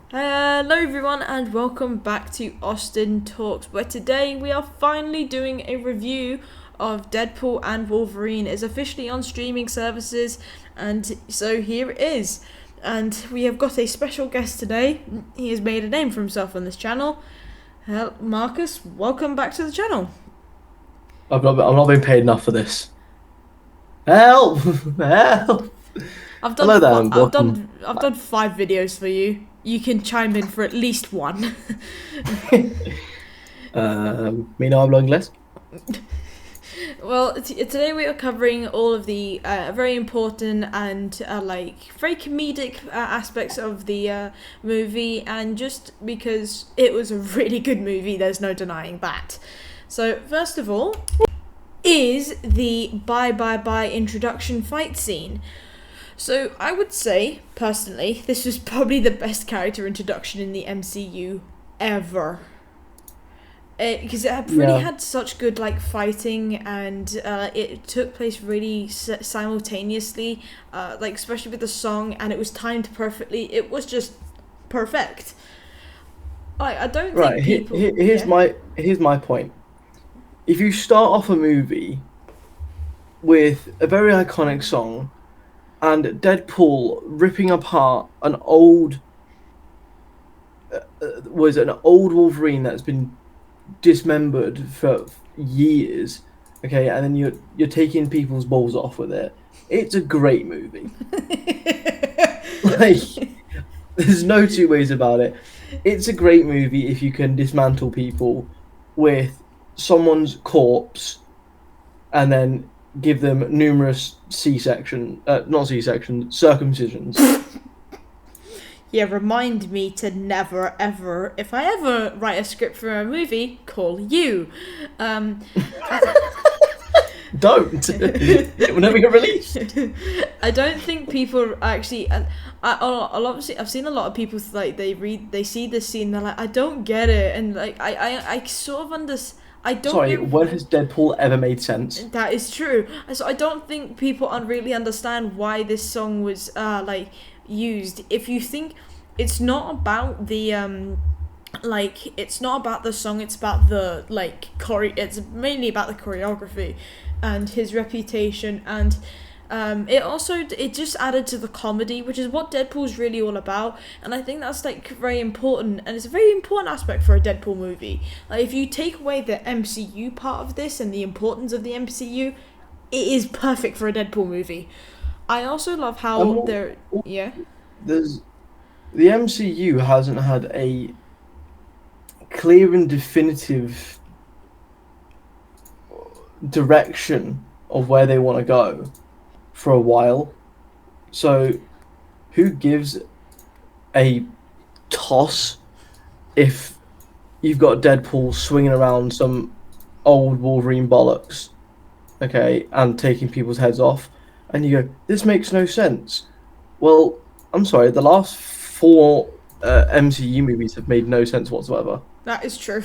Hello everyone and welcome back to Austin Talks, where today we are finally doing a review of Deadpool and Wolverine. It's officially on streaming services, and so here it is. And we have got a special guest today. He has made a name for himself on this channel. Marcus, welcome back to the channel. I'm not being paid enough for this. Help! Help! I've Hello done there, fi- and I've welcome. done I've done 5 videos for you. You can chime in for at least one. Me no hablo inglés. Well, today we are covering all of the very important and very comedic aspects of the movie, and just because it was a really good movie, there's no denying that. So first of all, is the bye bye bye introduction fight scene. So I would say, personally, this was probably the best character introduction in the MCU ever. Because it really had such good fighting, and it took place really simultaneously, especially with the song, and it was timed perfectly. It was just perfect. I don't think people. Here's my point. If you start off a movie with a very iconic song and Deadpool ripping apart an old Wolverine that's been dismembered for years, okay, and then you're taking people's balls off with it. It's a great movie. Like, there's no two ways about it. It's a great movie if you can dismantle people with someone's corpse and then give them numerous not C-section, circumcisions. Yeah, remind me to never ever, if I ever write a script for a movie, call you. Don't. It will never get released. I don't think people actually. I've seen a lot of people they see this scene, they're like, I don't get it, and I sort of understand. I don't. Sorry, when has Deadpool ever made sense? That is true. So I don't think people really understand why this song was used. If you think it's not about the it's not about the song, it's about the it's mainly about the choreography and his reputation, and it just added to the comedy, which is what Deadpool's really all about, and I think that's very important, and it's a very important aspect for a Deadpool movie. If you take away the MCU part of this and the importance of the MCU, it is perfect for a Deadpool movie. I also love how There's the MCU hasn't had a clear and definitive direction of where they want to go for a while. So, who gives a toss if you've got Deadpool swinging around some old Wolverine bollocks, okay, and taking people's heads off, and you go, this makes no sense. Well, I'm sorry, the last 4 MCU movies have made no sense whatsoever. That is true.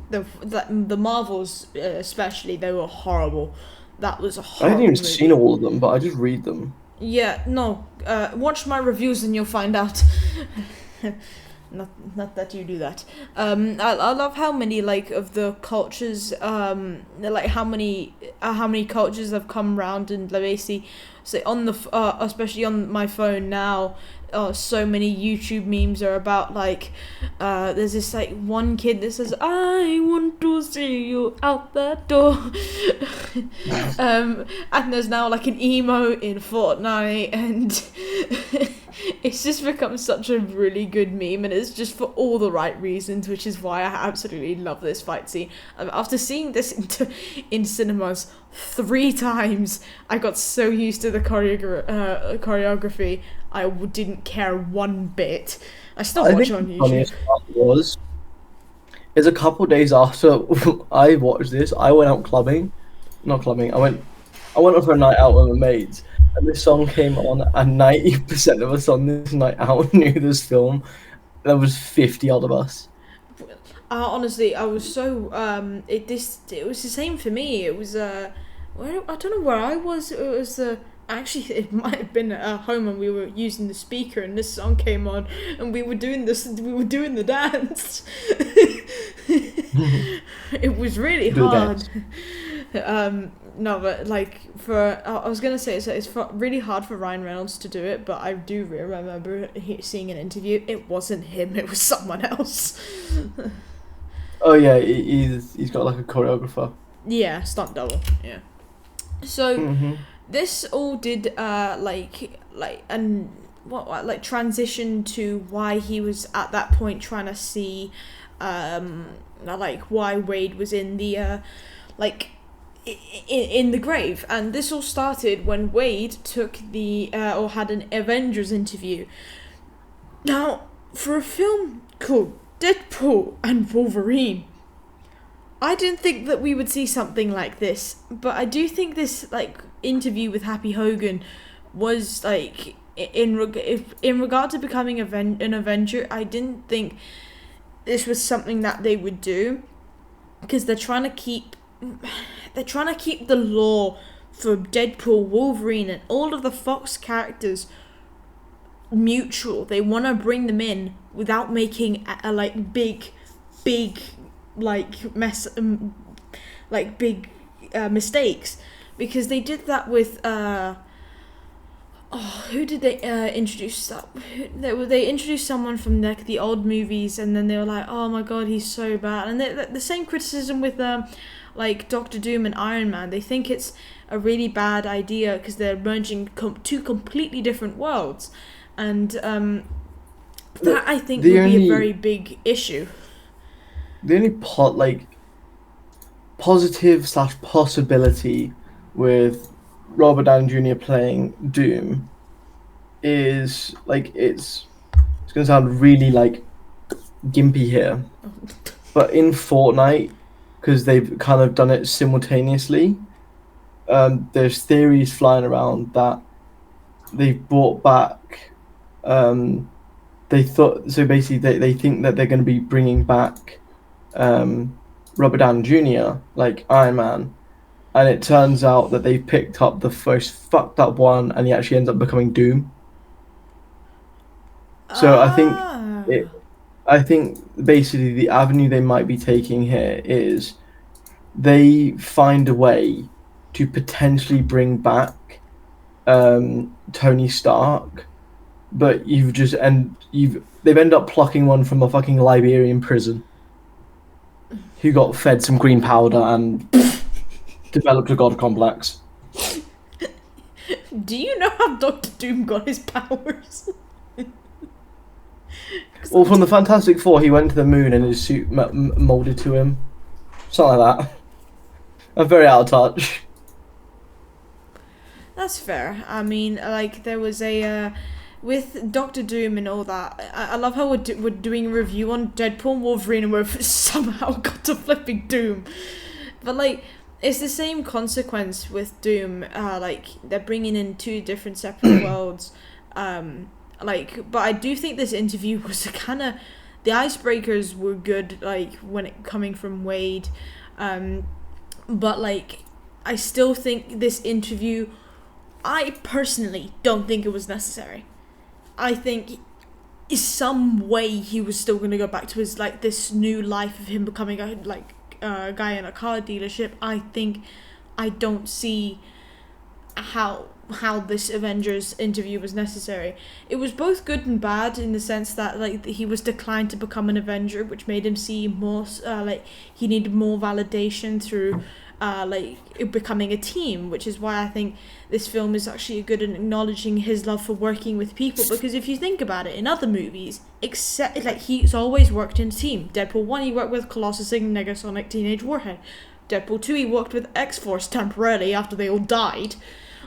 The Marvels, especially, they were horrible. That was a I horrible haven't even movie. seen all of them, but I just read them. Yeah, no. Watch my reviews and you'll find out. Not that you do that. I love how many of the cultures, how many cultures have come around, and basically, so on the especially on my phone now, so many YouTube memes are about there's this one kid that says, I want to see you out that door. And there's now an emo in Fortnite, and it's just become such a really good meme, and it's just for all the right reasons, which is why I absolutely love this fight scene. After seeing this in cinemas 3 times, I got so used to the choreography, I didn't care one bit. I still watch it on YouTube. Funniest part is a couple of days after I watched this, I went out clubbing. Not clubbing. I went for a night out with my mates, and this song came on, and 90% of us on this night out knew this film. There was 50 odd of us. Honestly, I was so it was the same for me. It was I don't know where I was. It was Actually, it might have been at home when we were using the speaker and this song came on and we were doing the dance. It was really hard. No, but like I was gonna say it's really hard for Ryan Reynolds to do it, but I do remember seeing an interview. It wasn't him; it was someone else. Oh yeah, he's got like a choreographer. Yeah, stunt double. Yeah. So Mm-hmm. this all did transition to why he was at that point trying to see why Wade was in the in the grave. And this all started when Wade took or had an Avengers interview. Now, for a film called Deadpool and Wolverine, I didn't think that we would see something like this, but I do think this interview with Happy Hogan was in regard to becoming an Avenger. I didn't think this was something that they would do, because they're trying to keep the lore for Deadpool, Wolverine, and all of the Fox characters mutual. They want to bring them in without making a big mistakes, because they did that with who did they introduce that? They introduced someone from the old movies, and then they were like, oh my god, he's so bad. And the same criticism with Doctor Doom and Iron Man. They think it's a really bad idea because they're merging two completely different worlds, and that I think would be a very big issue. The only positive / possibility with Robert Downey Jr. playing Doom is it's gonna sound really gimpy here, but in Fortnite, because they've kind of done it simultaneously, there's theories flying around that they've brought back they think that they're going to be bringing back Robert Downey Jr. like Iron Man, and it turns out that they picked up the first fucked up one, and he actually ends up becoming Doom. So I think basically the avenue they might be taking here is they find a way to potentially bring back Tony Stark, but they've ended up plucking one from a fucking Liberian prison who got fed some green powder and developed a god complex. Do you know how Doctor Doom got his powers? Well, from the Fantastic Four, he went to the moon and his suit molded to him. Something like that. I'm very out of touch. That's fair. I mean, there was with Doctor Doom and all that. I love how we're doing a review on Deadpool and Wolverine and we've somehow got to flipping Doom. But it's the same consequence with Doom. They're bringing in two different separate worlds. But I do think this interview was the icebreakers were good, when it coming from Wade. But I still think this interview, I personally don't think it was necessary. I think in some way he was still going to go back to his this new life of him becoming a guy in a car dealership. I don't see how this Avengers interview was necessary. It was both good and bad in the sense that he was declined to become an Avenger, which made him see more he needed more validation through becoming a team, which is why I think this film is actually good in acknowledging his love for working with people. Because if you think about it, in other movies, except he's always worked in a team. Deadpool 1, he worked with Colossus and Negasonic Teenage Warhead. Deadpool 2, he worked with X-Force temporarily after they all died.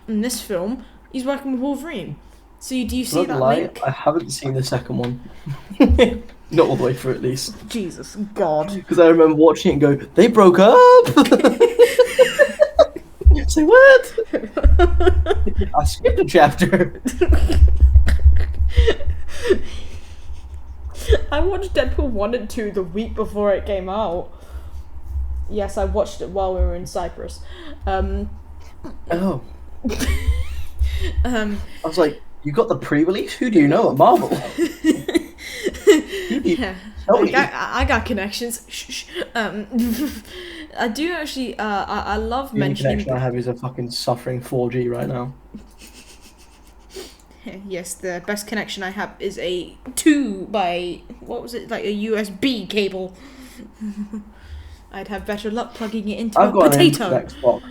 In this film, he's working with Wolverine. So do you see that link? I haven't seen the second one. Not all the way through, at least. Jesus God. Because I remember watching it and go, they broke up! Say what? I skipped a chapter. I watched Deadpool 1 and 2 the week before it came out. Yes, I watched it while we were in Cyprus. Oh. Um, I was like, you got the pre-release? Who do you know at Marvel? Who do you yeah, tell me? I got connections. Shh, shh. I do actually. I love The only mentioning. connection I have is a fucking suffering 4G right now. Yes, the best connection I have is a 2 by what was it, like a USB cable. I'd have better luck plugging it into a I've got an potato. internet box.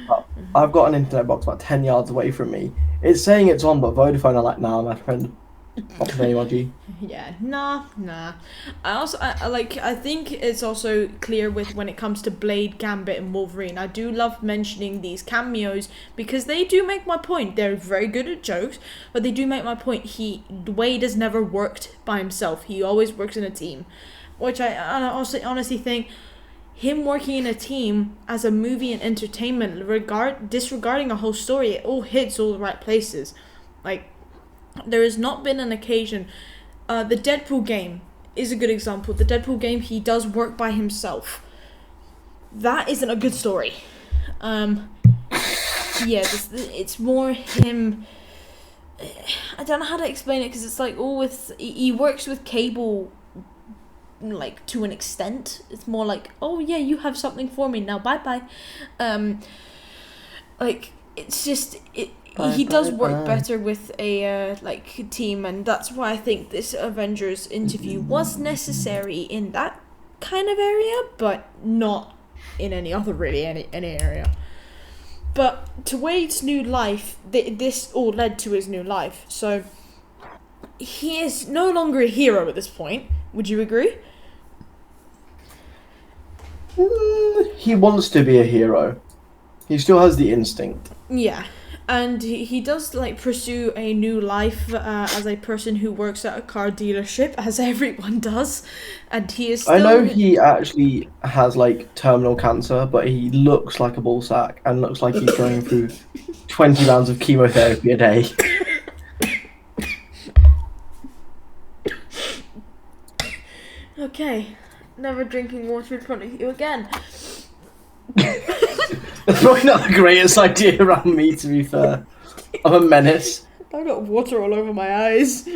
I've got an internet box about 10 yards away from me. It's saying it's on, but Vodafone are like, nah, my friend, not today, Reggie. Yeah, nah. I think it's also clear with when it comes to Blade, Gambit, and Wolverine. I do love mentioning these cameos because they do make my point. They're very good at jokes, but they do make my point. Wade has never worked by himself. He always works in a team, which I also honestly think him working in a team as a movie and entertainment, disregarding a whole story, it all hits all the right places. Like, there has not been an occasion. The Deadpool game is a good example. The Deadpool game, he does work by himself. That isn't a good story. It's more him. I don't know how to explain it because it's like all with. He works with Cable, like to an extent. It's more like, oh yeah, you have something for me now. Bye bye. Like it's just it. He does work better with a team, and that's why I think this Avengers interview was necessary in that kind of area, but not in any other really any area. But to Wade's new life, this all led to his new life. So he is no longer a hero at this point. Would you agree? He wants to be a hero. He still has the instinct. Yeah. And he does pursue a new life as a person who works at a car dealership, as everyone does, and he is still... I know he actually has terminal cancer, but he looks like a ball sack and looks like he's going through 20 rounds of chemotherapy a day. Okay, never drinking water in front of you again. That's probably not the greatest idea around me, to be fair. I'm a menace. I've got water all over my eyes.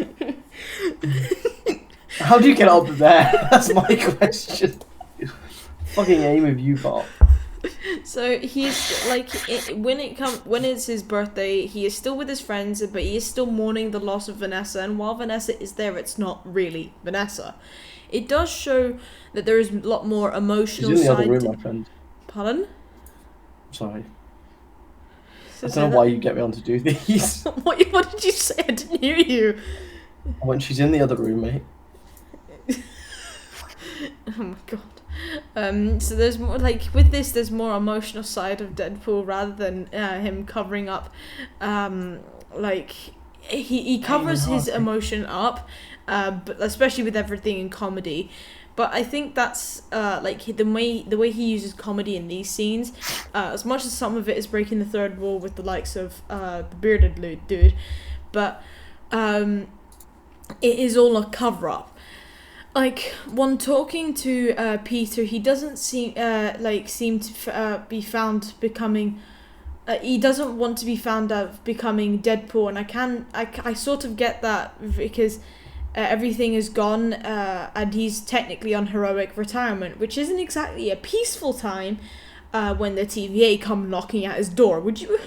How do you get up there? That's my question. Fucking aim with you, Bob. So he's when it's his birthday, he is still with his friends, but he is still mourning the loss of Vanessa. And while Vanessa is there, it's not really Vanessa. It does show that there is a lot more emotional side. He's in the other room, my friend. Pardon? Sorry. I don't know why you get me on to do these. What did you say? I didn't hear you. When she's in the other room, mate. Oh my god. So there's more with this. There's more emotional side of Deadpool rather than him covering up. He covers his emotion up, but especially with everything in comedy. But I think that's the way he uses comedy in these scenes. As much as some of it is breaking the third wall with the likes of the bearded dude, but it is all a cover up. When talking to Peter, he doesn't seem to be found becoming. He doesn't want to be found out becoming Deadpool, and I sort of get that because. Everything is gone, and he's technically on heroic retirement, which isn't exactly a peaceful time when the TVA come knocking at his door. Would you?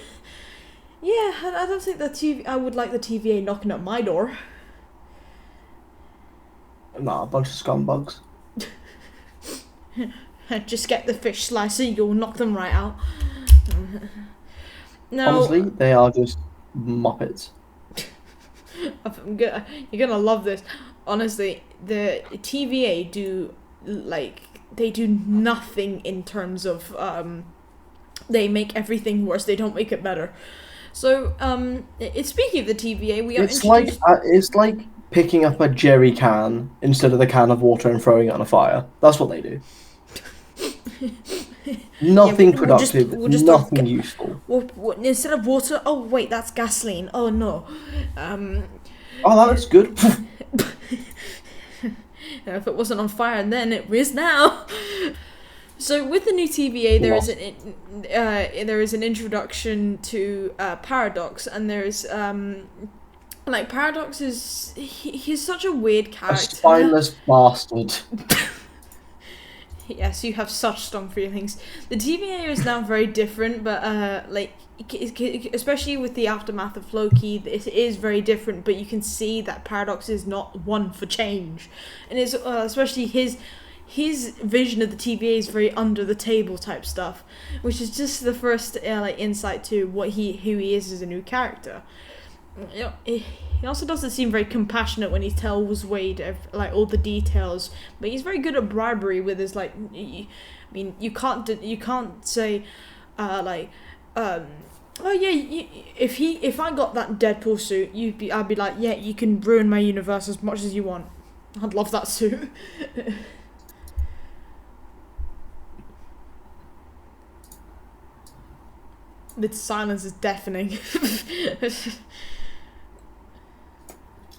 Yeah, I don't think I would like the TVA knocking at my door. Nah, a bunch of scumbugs. Just get the fish slicer, you'll knock them right out. No, honestly, they are just muppets. You're gonna love this. Honestly, the TVA do they do nothing in terms of they make everything worse. They don't make it better. So it's speaking of the TVA, it's like picking up a jerry can instead of the can of water and throwing it on a fire. That's what they do. Nothing productive, nothing useful. Instead of water, oh wait, that's gasoline. Oh no. Oh, that's good. If it wasn't on fire then, it is now. So with the new TVA, Lost. there is an introduction to Paradox, and there's like Paradox he's such a weird A character. spineless bastard. Yes, you have such strong feelings. The TVA is now very different, but especially with the aftermath of Loki, it is very different. But you can see that Paradox is not one for change, and it's especially his vision of the TVA is very under the table type stuff, which is just the first insight to who he is as a new character. You know, he also doesn't seem very compassionate when he tells Wade all the details, but he's very good at bribery with his I mean, you can't say oh yeah, if I got that Deadpool suit, I'd be like, yeah, you can ruin my universe as much as you want. I'd love that suit. The silence is deafening.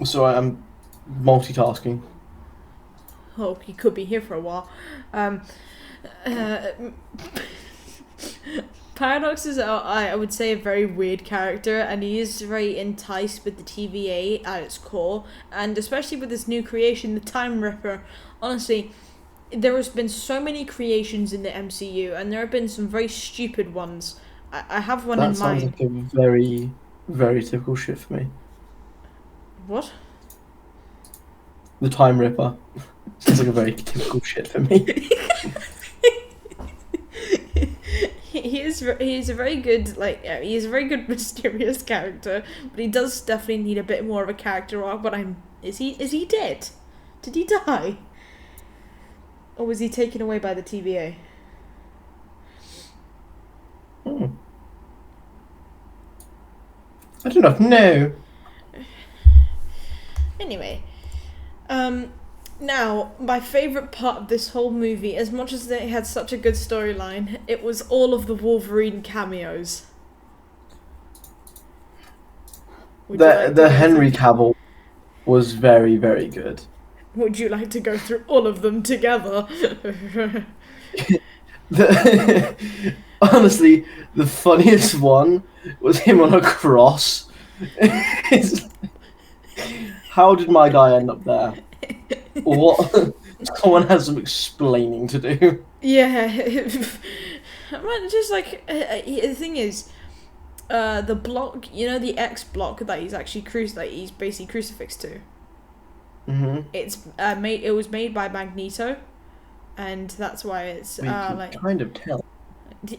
Sorry, I'm multitasking. Oh, he could be here for a while. Uh, Paradox is, I would say, a very weird character, and he is very enticed with the TVA at its core, and especially with this new creation, the Time Ripper. Honestly, there has been so many creations in the MCU, and there have been some very stupid ones. I have one in That sounds mind. like a very, very typical shit for me. What? The Time Ripper. Sounds like a very typical shit for me. He is a very good he is a very good mysterious character, but he does definitely need a bit more of a character arc. But is he dead? Did he die? Or was he taken away by the TVA? I do not know. Anyway, now my favorite part of this whole movie, as much as it had such a good storyline, it was all of the Wolverine cameos. The Henry Cavill was very, very good. Would you like to go through all of them together? Honestly, the funniest one was him on a cross. How did my guy end up there? What? Someone has some explaining to do. Yeah, well, just the thing is, the block, the X block that he's actually he's basically crucifixed to. Mm-hmm. It was made by Magneto, and that's why it's You can kind of tell.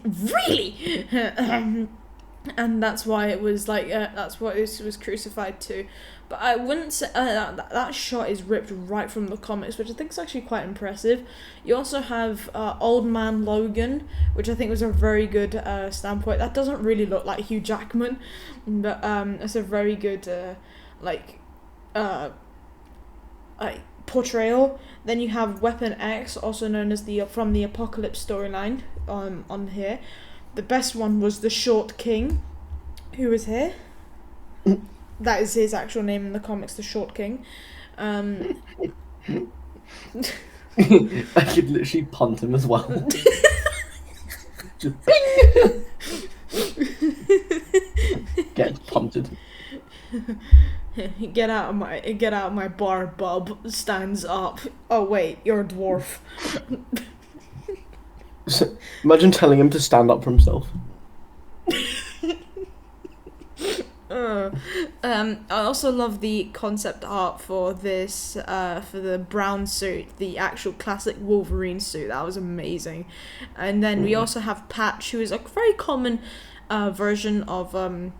Really. And that's why it was that's what it was crucified to. But I wouldn't say that shot is ripped right from the comics, which I think is actually quite impressive. You also have Old Man Logan, which I think was a very good standpoint. That doesn't really look like Hugh Jackman, but it's a very good portrayal. Then you have Weapon X, also known as from the Apocalypse storyline, on here. The best one was the Short King, who was here. That is his actual name in the comics, the Short King. I could literally punt him as well. Just bing! Get punted. Get out of my bar, bub. Stands up. Oh wait, you're a dwarf. So, imagine telling him to stand up for himself. I also love the concept art for this, for the brown suit, the actual classic Wolverine suit. That was amazing. And then we also have Patch, who is a very common version of from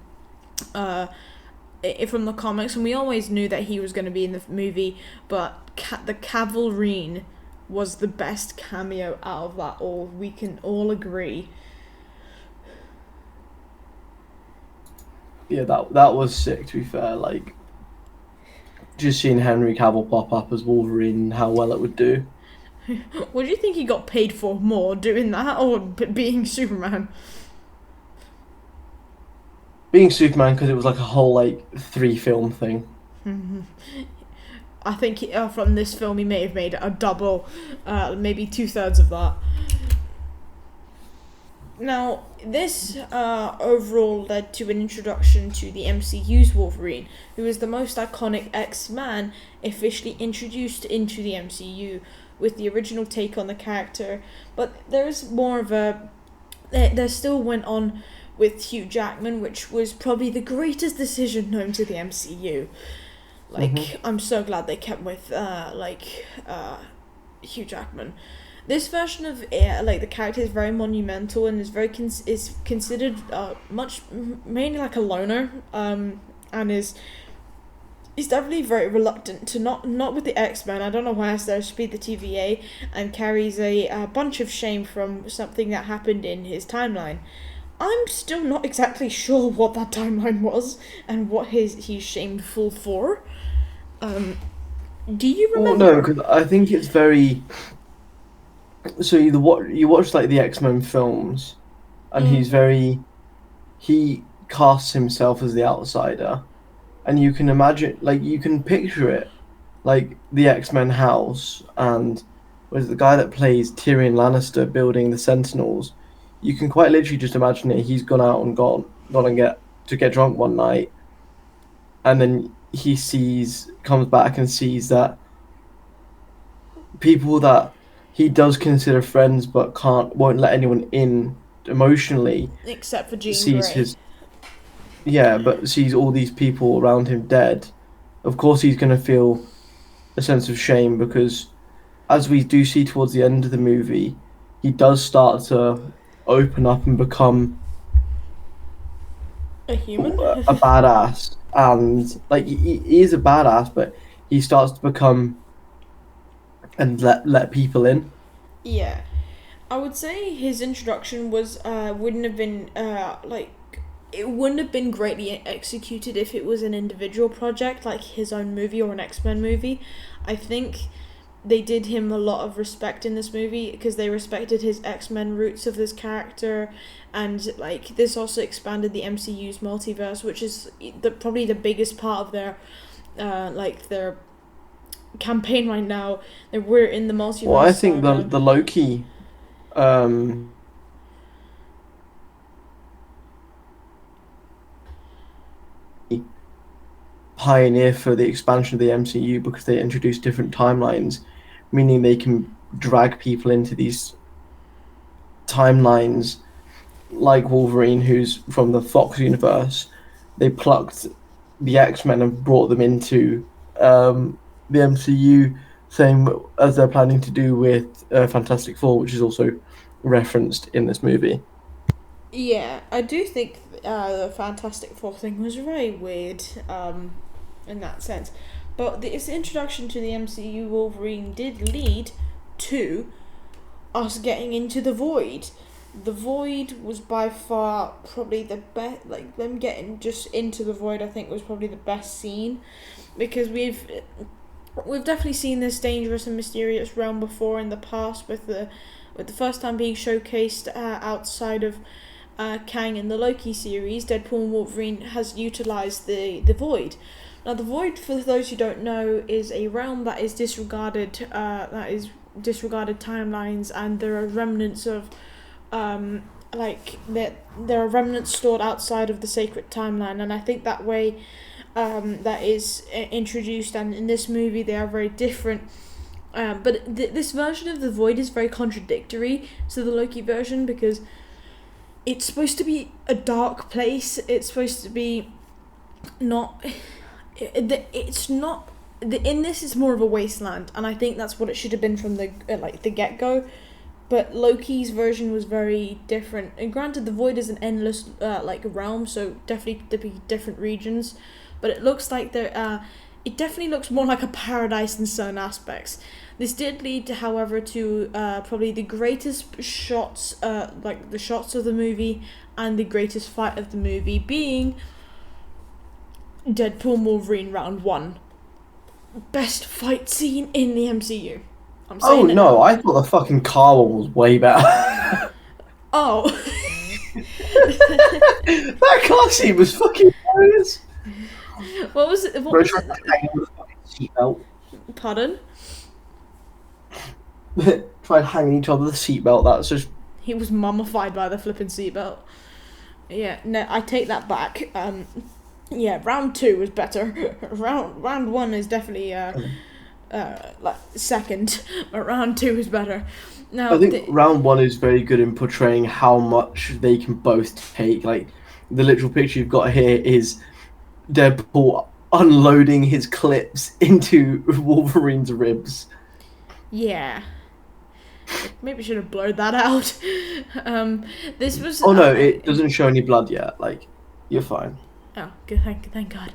the comics, and we always knew that he was going to be in the movie, but the Cavalrine was the best cameo out of that all. We can all agree. Yeah, that was sick, to be fair. Just seeing Henry Cavill pop up as Wolverine and how well it would do. What do you think he got paid for more, doing that or being Superman? Being Superman, because it was a whole 3-film thing. I think from this film he may have made a double, maybe 2/3 of that. Now, this overall led to an introduction to the MCU's Wolverine, who is the most iconic X-Man officially introduced into the MCU, with the original take on the character. But there's more of a... There still went on with Hugh Jackman, which was probably the greatest decision known to the MCU. Hmm. I'm so glad they kept with, Hugh Jackman. This version of the character is very monumental and is is considered much mainly like a loner, and is definitely very reluctant to not with the X-Men. I don't know why there should be the TVA, and carries a bunch of shame from something that happened in his timeline. I'm still not exactly sure what that timeline was and what he's shameful for. Um, do you Well, no, remember? because I think it's very. So you watch like the X-Men films, and Mm, he casts himself as the outsider, and you can imagine, like, you can picture it, like the X-Men house, and was the guy that plays Tyrion Lannister building the Sentinels. You can quite literally just imagine it. He's gone out and gone and get drunk one night, and then comes back and sees that people that he does consider friends but won't let anyone in emotionally, except for Jean sees Grey. his but sees all these people around him dead. Of course he's going to feel a sense of shame, because as we do see towards the end of the movie, he does start to open up and become A human? a badass, and like he is a badass, but he starts to become and let people in. Yeah. I would say his introduction was wouldn't have been it wouldn't have been greatly executed if it was an individual project like his own movie or an X-Men movie. I think they did him a lot of respect in this movie because they respected his X-Men roots of this character, and like this also expanded the MCU's multiverse, which is probably the biggest part of their campaign right now. That we're in the Well, I multiverse think saga. the Loki um pioneer for the expansion of the MCU, because they introduced different timelines, meaning they can drag people into these timelines, like Wolverine, who's from the Fox universe. They plucked the X-Men and brought them into the MCU, same as they're planning to do with Fantastic Four, which is also referenced in this movie. Yeah, I do think the Fantastic Four thing was very weird, in that sense. But its introduction to the MCU Wolverine did lead to us getting into the Void. The Void was by far probably the best. Like them getting just into the Void, I think was probably the best scene, because we've definitely seen this dangerous and mysterious realm before in the past with the first time being showcased outside of Kang in the Loki series. Deadpool and Wolverine has utilized the Void. Now, the Void, for those who don't know, is a realm that is disregarded. That is disregarded timelines, and there are remnants of, there are remnants stored outside of the sacred timeline, and I think that way, that is introduced, and in this movie they are very different. But this version of the Void is very contradictory to the Loki version because it's supposed to be a dark place. It's supposed to be not. It's not. In this, it's more of a wasteland, and I think that's what it should have been from the get go. But Loki's version was very different. And granted, the Void is an endless realm, so definitely there be different regions. But it looks like there. It definitely looks more like a paradise in certain aspects. This did lead, however, to probably the greatest shots, like the shots of the movie, and the greatest fight of the movie being Deadpool Wolverine Round 1. Best fight scene in the MCU. I'm Oh saying it no, now. I thought the fucking car one was way better. Oh. That car scene was fucking hilarious. What was it? What Bro was trying to it? hang on the fucking seatbelt. Pardon? Tried hanging each other the seatbelt. That's just he was mummified by the flipping seatbelt. Yeah, no, I take that back. Yeah, round 2 was better. round 1 is definitely like second, but round 2 is better. Now, I think round 1 is very good in portraying how much they can both take. Like, the literal picture you've got here is Deadpool unloading his clips into Wolverine's ribs. Yeah. Maybe should have blurred that out. This was. Oh no, it doesn't show any blood yet. Like, you're fine. Oh, good, thank God.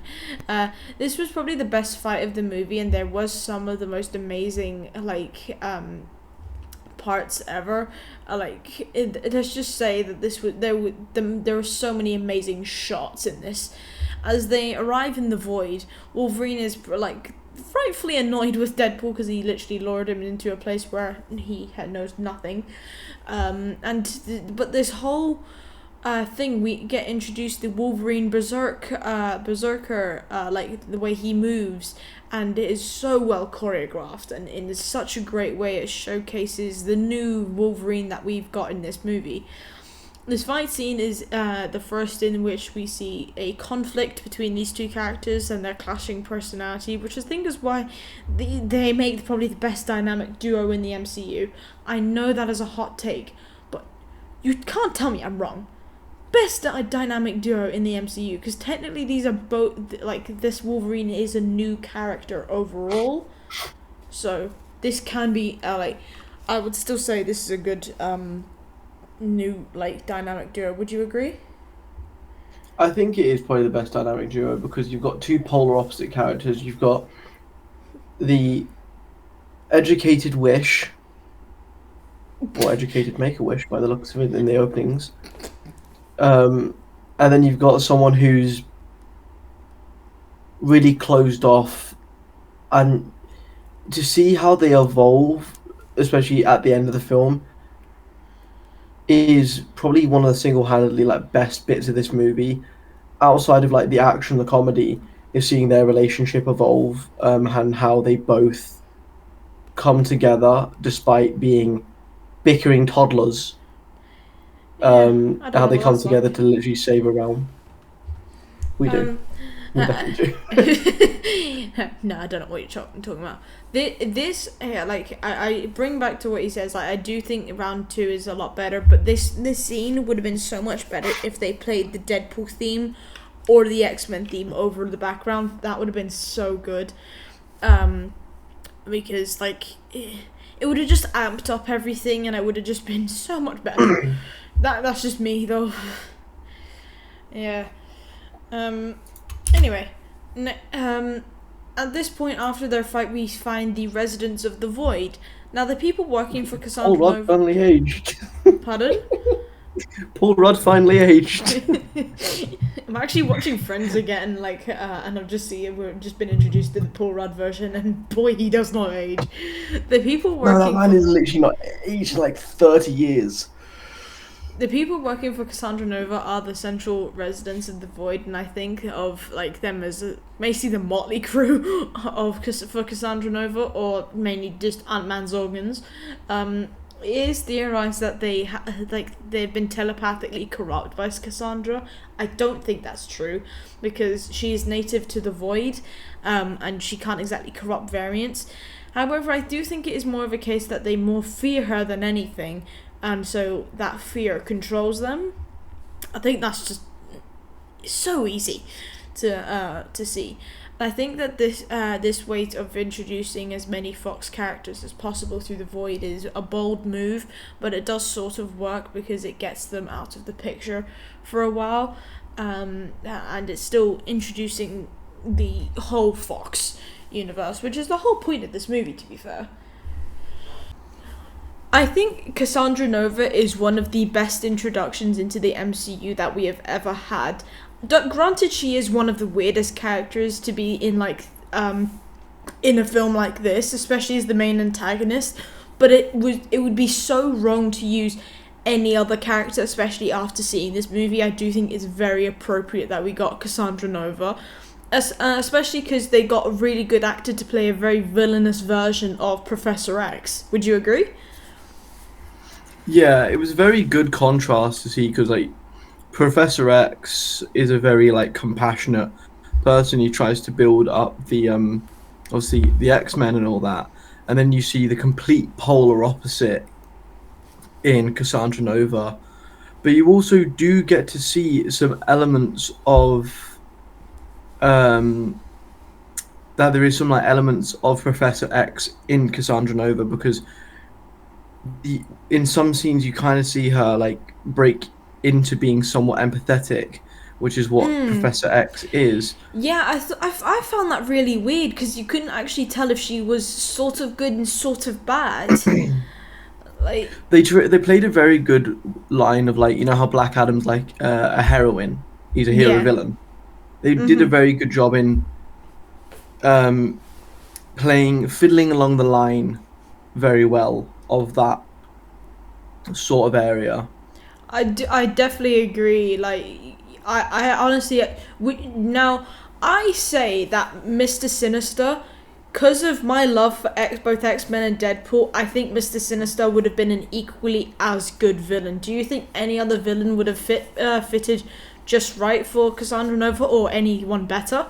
This was probably the best fight of the movie, and there was some of the most amazing parts ever. Let's just say that there were so many amazing shots in this. As they arrive in the void, Wolverine is rightfully annoyed with Deadpool because he literally lured him into a place where he knows nothing. But this whole thing, we get introduced the Wolverine berserker, like the way he moves, and it is so well choreographed, and in such a great way it showcases the new Wolverine that we've got in this movie. This fight scene is the first in which we see a conflict between these two characters and their clashing personality, which I think is why they make probably the best dynamic duo in the MCU. I know that is a hot take, but you can't tell me I'm wrong. Best dynamic duo in the MCU, because technically these are both, like, this Wolverine is a new character overall, so this can be, I would still say this is a good, new, dynamic duo. Would you agree? I think it is probably the best dynamic duo because you've got two polar opposite characters. You've got the educated Wish, or educated Make-A-Wish by the looks of it in the openings. And then you've got someone who's really closed off, and to see how they evolve, especially at the end of the film, is probably one of the single-handedly best bits of this movie, outside of the action, the comedy, is seeing their relationship evolve, and how they both come together despite being bickering toddlers. How they come together to literally save a realm. We do. We definitely do. No, I don't know what you're talking about. I bring back to what he says. I do think round 2 is a lot better, but this scene would have been so much better if they played the Deadpool theme or the X-Men theme over the background. That would have been so good. Because it would have just amped up everything, and it would have just been so much better. That's just me though. Yeah. Anyway, at this point after their fight, we find the residents of the Void. Now, the people working for Cassandra Paul Rudd finally aged. Pardon? Paul Rudd finally aged. I'm actually watching Friends again, and we've just been introduced to the Paul Rudd version, and boy, he does not age. The people working. No, that man is literally not aged 30 years. The people working for Cassandra Nova are the central residents of the Void, and I think of them as basically the motley crew for Cassandra Nova, or mainly just Ant-Man's organs. It is theorized that they've been telepathically corrupt by Cassandra. I don't think that's true, because she is native to the Void, and she can't exactly corrupt variants. However, I do think it is more of a case that they more fear her than anything, and so that fear controls them. I think that's just so easy to see. I think that this way of introducing as many Fox characters as possible through the Void is a bold move, but it does sort of work because it gets them out of the picture for a while, and it's still introducing the whole Fox universe, which is the whole point of this movie, to be fair. I think Cassandra Nova is one of the best introductions into the MCU that we have ever had. Granted, she is one of the weirdest characters to be in in a film like this, especially as the main antagonist, but it would be so wrong to use any other character, especially after seeing this movie. I do think it's very appropriate that we got Cassandra Nova, especially because they got a really good actor to play a very villainous version of Professor X. Would you agree? Yeah, it was a very good contrast to see because like Professor X is a very like compassionate person. He tries to build up the obviously the X-Men and all that, and then you see the complete polar opposite in Cassandra Nova. But you also do get to see some elements of um that there is some like elements of Professor X in Cassandra Nova because in some scenes you kind of see her like break into being somewhat empathetic, which is what Professor X is. Yeah, I found that really weird because you couldn't actually tell if she was sort of good and sort of bad. Like, They played a very good line of like, you know how Black Adam's like a heroine, he's a hero yeah. villain. They did a very good job in um, playing fiddling along the line very well of that sort of area. I definitely agree. Like, I honestly, now I say that Mr. Sinister, because of my love for both X-Men and Deadpool, I think Mr. Sinister would have been an equally as good villain. Do you think any other villain would have fitted just right for Cassandra Nova or anyone better?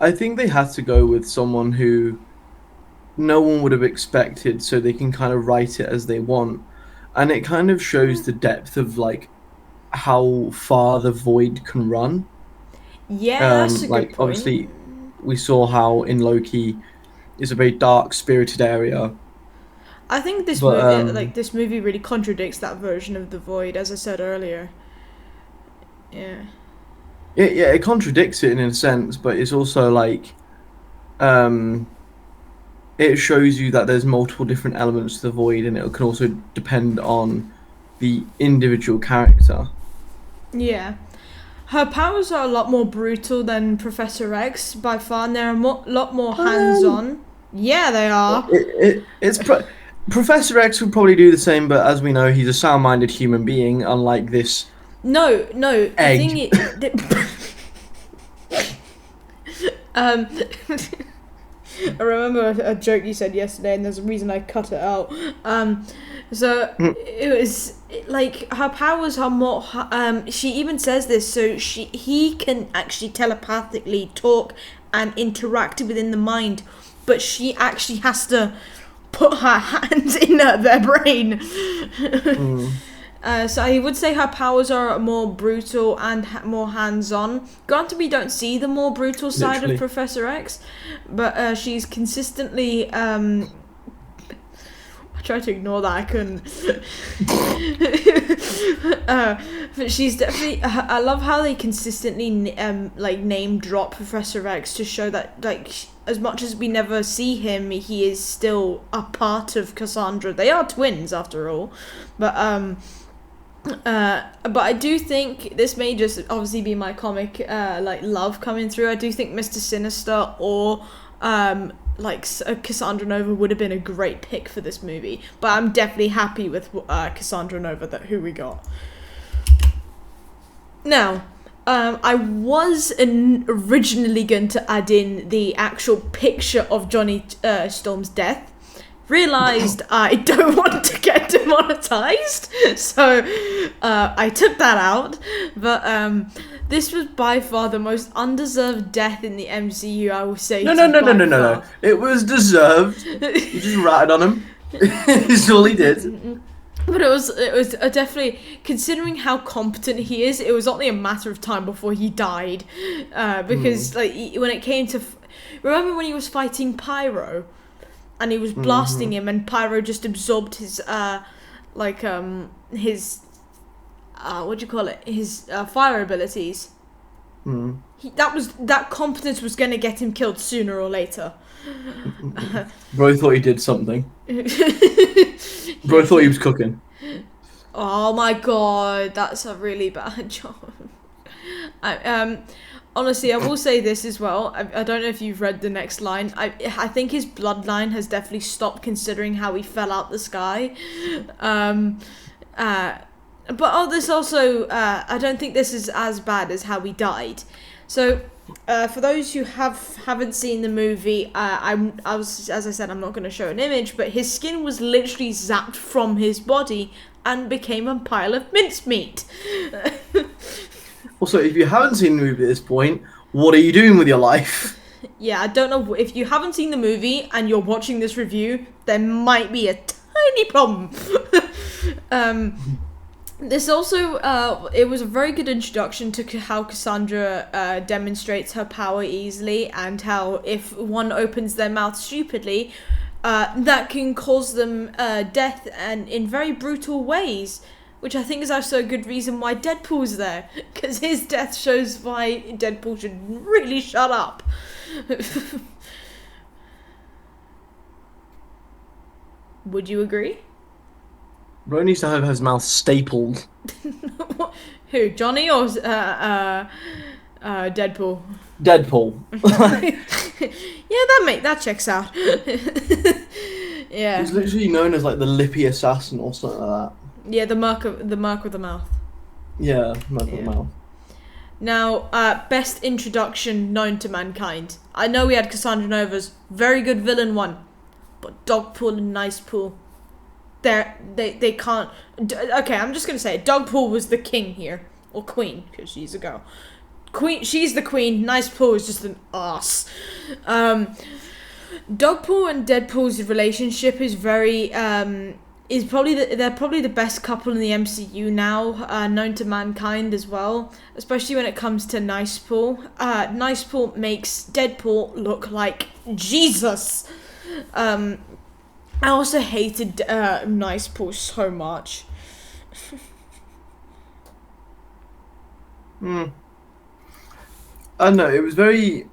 I think they had to go with someone who no one would have expected, so they can kind of write it as they want, and it kind of shows the depth of like how far the void can run. Yeah, that's a good Like point. obviously, we saw how in Loki is a very dark, spirited area, I think but this movie really contradicts that version of the void, as I said earlier. Yeah. it contradicts it in a sense, but it's also like um, it shows you that there's multiple different elements to the void, and it can also depend on the individual character. Yeah. Her powers are a lot more brutal than Professor X by far, and they're a lot more hands Um, on. Yeah, they are. Professor X would probably do the same, but as we know, he's a sound-minded human being, unlike this No, no, the thing egg. is. Um, I remember a joke you said yesterday, and there's a reason I cut it out. So it was like her powers are more. She even says this, so he can actually telepathically talk and interact within the mind, but she actually has to put her hands in their brain. Mm, So I would say her powers are more brutal and more hands-on. Granted, we don't see the more brutal side of literally. Professor X, but she's consistently. I tried to ignore that. I couldn't. But she's definitely. I love how they consistently like name drop Professor X to show that like as much as we never see him, he is still a part of Cassandra. They are twins after all, but but I do think this may just obviously be my comic like love coming through. I do think Mr. Sinister or Cassandra Nova would have been a great pick for this movie. But I'm definitely happy with Cassandra Nova who we got. Now, I was originally going to add in the actual picture of Johnny Storm's death. Realised I don't want to get demonetized, so I took that out. But this was by far the most undeserved death in the MCU, I will say. No, no, no, no, no, no, no. It was deserved. You just ratted on him. That's all he did. But it was definitely, considering how competent he is, it was only a matter of time before he died, because like when it came to, remember when he was fighting Pyro, and he was blasting him, and Pyro just absorbed his his what do you call it, his fire abilities. That competence was gonna get him killed sooner or later. Bro thought he did something. Bro thought he was cooking. Oh my god, that's a really bad job. Honestly, I will say this as well. I don't know if you've read the next line. I think his bloodline has definitely stopped considering how he fell out the sky. But this also, I don't think this is as bad as how he died. So For those who haven't seen the movie, I was, as I said, I'm not going to show an image, but his skin was literally zapped from his body and became a pile of mincemeat. Also, if you haven't seen the movie at this point, what are you doing with your life? Yeah, I don't know if you haven't seen the movie and you're watching this review, there might be a tiny problem. This also, it was a very good introduction to how Cassandra demonstrates her power easily, and how if one opens their mouth stupidly, that can cause them death, and in very brutal ways, which I think is also a good reason why Deadpool's there, because his death shows why Deadpool should really shut up. Would you agree? Bro needs to have his mouth stapled. Who, Johnny or Deadpool? Deadpool. Yeah, that checks out. Yeah. He's literally known as like the lippy assassin or something like that. Yeah, the mark of the mouth. Yeah, mark of the mouth. Now, best introduction known to mankind. I know we had Cassandra Nova's very good villain one, but Dogpool and Nicepool, they can't. Okay, I'm just gonna say it. Dogpool was the king here, or queen, because she's a girl. She's the queen. Nicepool is just an ass. Dogpool and Deadpool's relationship is very they're probably the best couple in the MCU now, known to mankind as well, especially when it comes to Nicepool. Nicepool makes Deadpool look like Jesus. I also hated Nicepool so much. I don't know, it was very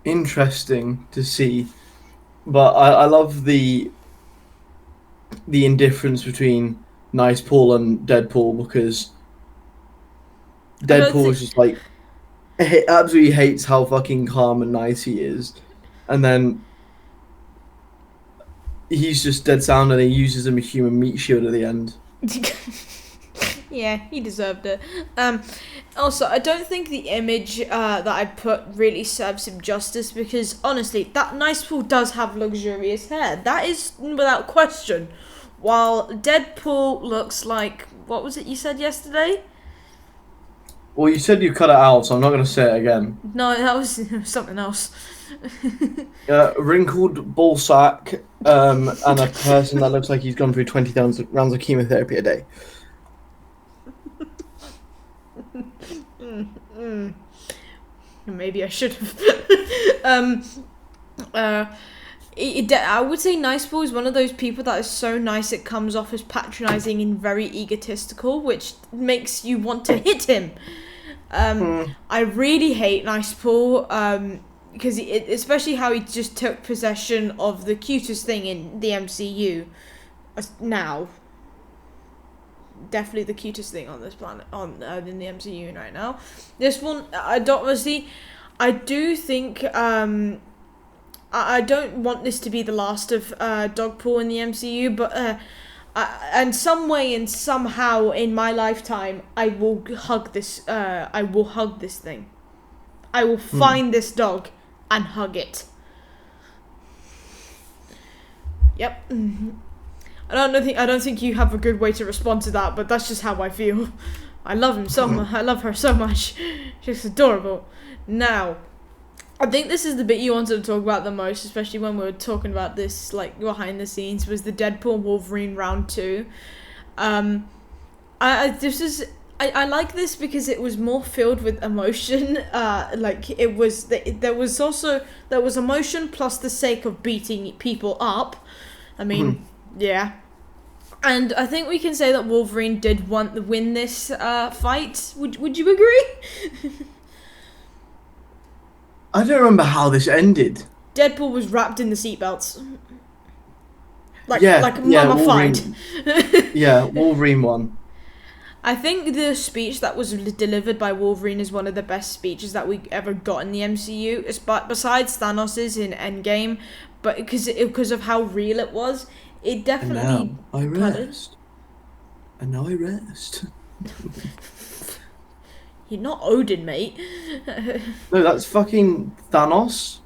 interesting to see, but I love the indifference between Nicepool and Deadpool, because Deadpool is just like, he absolutely hates how fucking calm and nice he is, and then he's just dead sound, and he uses him a human meat shield at the end. Yeah, he deserved it. Also, I don't think the image that I put really serves him justice, because honestly, that Nicepool does have luxurious hair. That is without question. While Deadpool looks like, what was it you said yesterday? Well, you said you cut it out, so I'm not going to say it again. No, that was something else. Wrinkled ball sack, and a person that looks like he's gone through 20,000 rounds of chemotherapy a day. Maybe I should have. I would say Nicepool is one of those people that is so nice it comes off as patronizing and very egotistical, which makes you want to hit him. I really hate Nicepool, because especially how he just took possession of the cutest thing in the MCU now. Definitely the cutest thing on this planet, in the MCU right now. This one, I do think, I don't want this to be the last of Dogpool in the MCU, but and some way and somehow in my lifetime, I will hug this. I will hug this thing. I will find this dog and hug it. Yep. I don't think you have a good way to respond to that, but that's just how I feel. I love him so much. I love her so much. She's adorable. Now, I think this is the bit you wanted to talk about the most, especially when we were talking about this, like, behind the scenes, was the Deadpool Wolverine round 2. I like this because it was more filled with emotion. There was emotion plus the sake of beating people up. I mean, yeah. And I think we can say that Wolverine did win this fight. Would you agree? I don't remember how this ended. Deadpool was wrapped in the seatbelts. Like Wolverine. mummified. Yeah, Wolverine won. I think the speech that was delivered by Wolverine is one of the best speeches that we ever got in the MCU, besides Thanos's in Endgame, but because of how real it was, it definitely... And now I rest. You're not Odin, mate. No, that's fucking Thanos.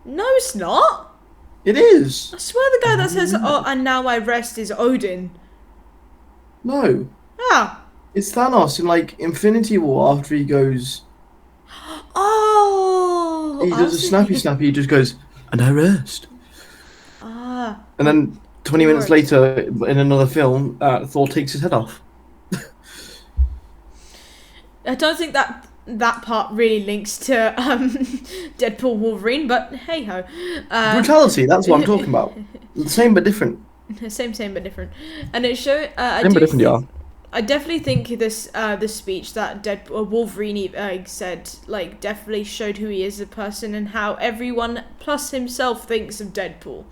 No, it's not. It is. I swear the guy that says, "Oh, and now I rest," is Odin. No, Ah. it's Thanos in like Infinity War after he goes. Oh. He I does a was snappy thinking- snappy. He just goes, and I rest. Ah. And then 20 minutes Words. later, in another film, Thor takes his head off. I don't think that part really links to Deadpool Wolverine, but hey ho. Brutality, that's what I'm talking about. The same but different. Same but different. And it showed. Same but different, yeah. I definitely think this speech that Wolverine said like definitely showed who he is as a person and how everyone plus himself thinks of Deadpool.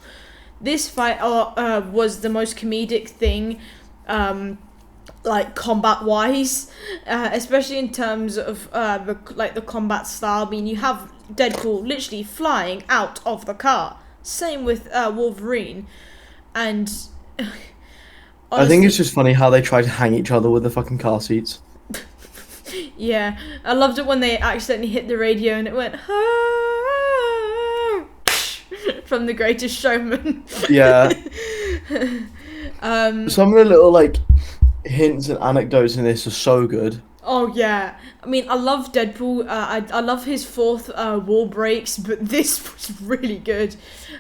This fight was the most comedic thing. Like combat wise, especially in terms of the combat style. I mean, you have Deadpool literally flying out of the car. Same with Wolverine, and I think it's just funny how they try to hang each other with the fucking car seats. yeah, I loved it when they accidentally hit the radio and it went "Ah," from The Greatest Showman. Yeah. Some of the little like hints and anecdotes in this are so good. Oh yeah, I mean I love Deadpool. I love his fourth wall breaks, but this was really good.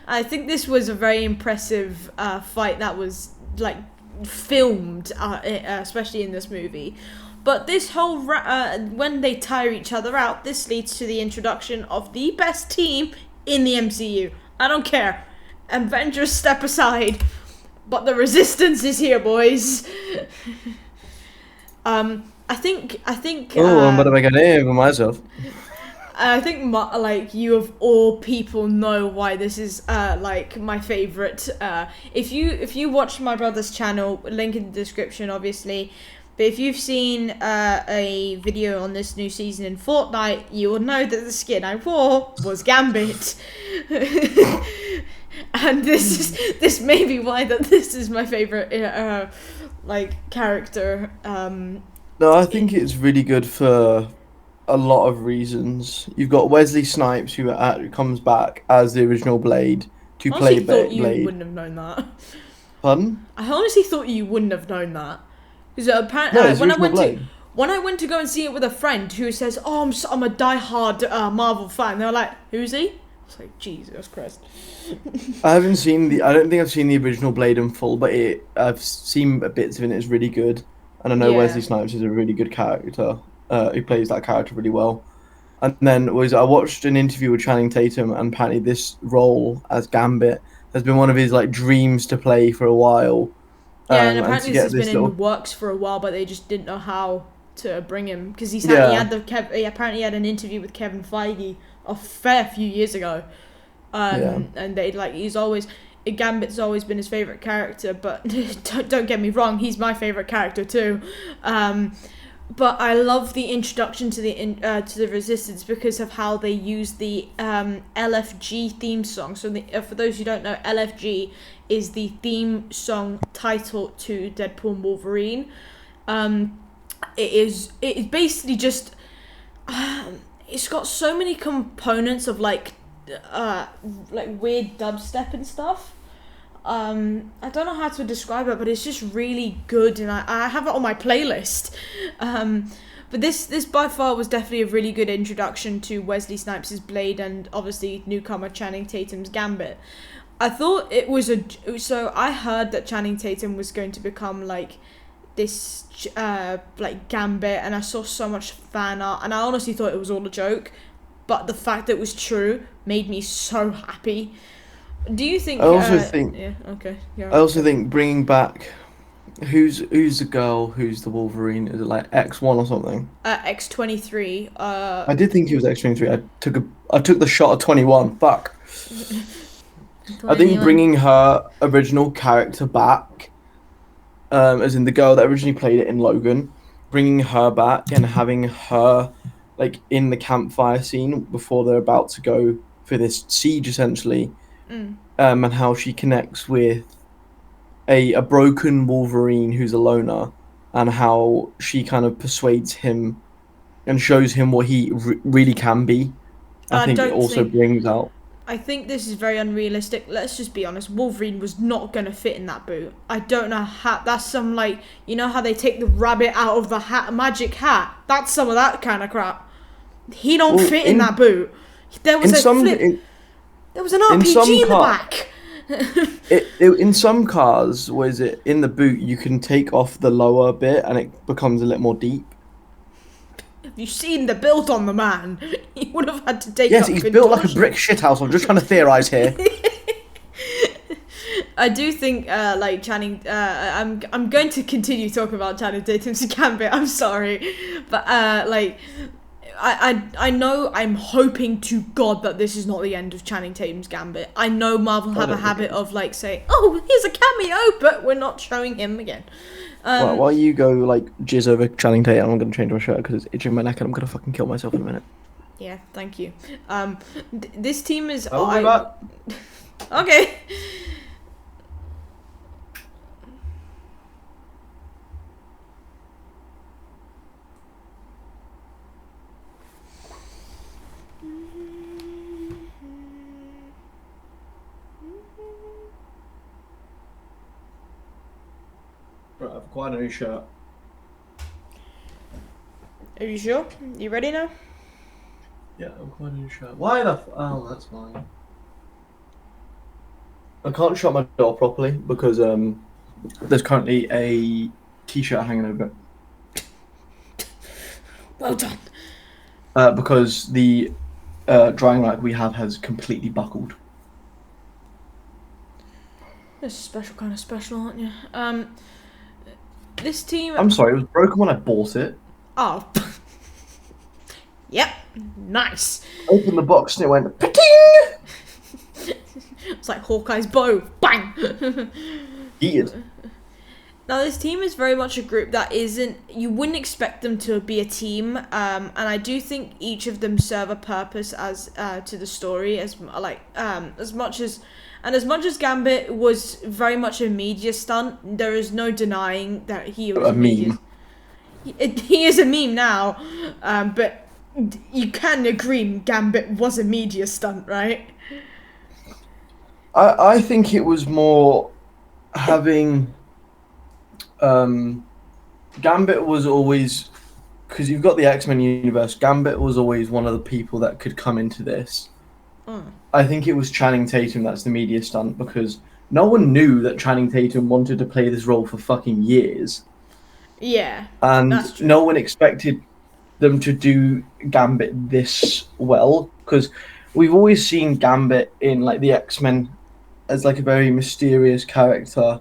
I think this was a very impressive fight that was like filmed, especially in this movie. But this whole when they tire each other out, this leads to the introduction of the best team in the MCU. I don't care, Avengers step aside, but the Resistance is here, boys. I think. Oh, I'm about to make a name for myself. I think like you of all people know why this is like my favorite. If you watch my brother's channel, link in the description, obviously. But if you've seen a video on this new season in Fortnite, you will know that the skin I wore was Gambit. And this may be why that this is my favorite like character. No, I think it's really good for a lot of reasons. You've got Wesley Snipes who comes back as the original Blade to I play honestly thought you Blade. wouldn't have known that. Pardon? I honestly thought you wouldn't have known that. Because apparently, No, it's when I original Blade. when I went to go and see it with a friend who says, "Oh, I'm a diehard Marvel fan," they're like, "Who's he?" It's like, Jesus Christ. I don't think I've seen the original Blade in full, but I've seen bits of it. It's really good, and I know Yeah. Wesley Snipes is a really good character. He plays that character really well. And then I watched an interview with Channing Tatum, and apparently this role as Gambit has been one of his like dreams to play for a while. Yeah, and to apparently get this has been little- in the works for a while, but they just didn't know how to bring him because he Yeah. he apparently had an interview with Kevin Feige a fair few years ago, and they like Gambit's always been his favorite character, but don't get me wrong, he's my favorite character too. But I love the introduction to the Resistance because of how they use the LFG theme song. So for those who don't know, LFG is the theme song title to Deadpool and Wolverine. It is basically just it's got so many components of like weird dubstep and stuff. I don't know how to describe it, but it's just really good, and I have it on my playlist. But this by far was definitely a really good introduction to Wesley Snipes' Blade and obviously newcomer Channing Tatum's Gambit. I thought it was so I heard that Channing Tatum was going to become like this like Gambit, and I saw so much fan art, and I honestly thought it was all a joke, but the fact that it was true made me so happy. Do you think? I also think. Yeah. Okay. Yeah. I also think bringing back. Who's the girl? Who's the Wolverine? Is it like X1 or something? X-23. I did think he was X-23. I took the shot at 21. Fuck. I think bringing her original character back, as in the girl that originally played it in Logan, bringing her back and having her like in the campfire scene before they're about to go for this siege essentially, and how she connects with a broken Wolverine who's a loner, and how she kind of persuades him and shows him what he really can be. I think it also brings out. I think this is very unrealistic. Let's just be honest. Wolverine was not going to fit in that boot. I don't know how. That's some, like, you know how they take the rabbit out of the hat, magic hat? That's some of that kind of crap. He don't fit in that boot. There was there was an RPG in the back. In some cars, was it in the boot? You can take off the lower bit and it becomes a little more deep. Have you seen the build on the man? He would have had to take. Yes, he's built like a brick shithouse. I'm just trying to theorize here. I do think, like Channing. I'm going to continue talking about Channing Tatum's Gambit. I'm sorry, but like. I know, I'm hoping to God that this is not the end of Channing Tatum's Gambit. I know Marvel have a habit of, like, saying, oh, here's a cameo, but we're not showing him again. While you go, like, jizz over Channing Tatum, I'm going to change my shirt because it's itching my neck and I'm going to fucking kill myself in a minute. Yeah, thank you. This team is... Okay. Right, I've acquired a new shirt. Are you sure? You ready now? Yeah, I've acquired a new shirt. Why the oh, that's fine. I can't shut my door properly because there's currently a t-shirt hanging over it. Well done. Because the drying rack we have has completely buckled. You're a special kind of special, aren't you? This team... I'm sorry, it was broken when I bought it. Oh. Yep. Nice. Opened the box and it went pa-ting! It's like Hawkeye's bow. Bang! Heated. Now, this team is very much a group that isn't... You wouldn't expect them to be a team. And I do think each of them serve a purpose as to the story. As much as Gambit was very much a media stunt, there is no denying that he was a meme. He is a meme now, but you can agree Gambit was a media stunt, right? I think it was more having... Gambit was always... Because you've got the X-Men universe, Gambit was always one of the people that could come into this. I think it was Channing Tatum that's the media stunt because no one knew that Channing Tatum wanted to play this role for fucking years. Yeah. And no one expected them to do Gambit this well because we've always seen Gambit in like the X-Men as like a very mysterious character,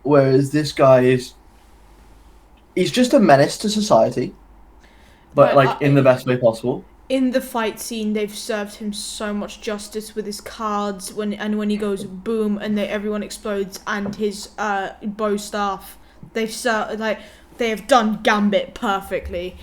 whereas this guy he's just a menace to society, but like in the best way possible. In the fight scene, they've served him so much justice with his cards when he goes boom and everyone explodes and his bow staff. They have done Gambit perfectly,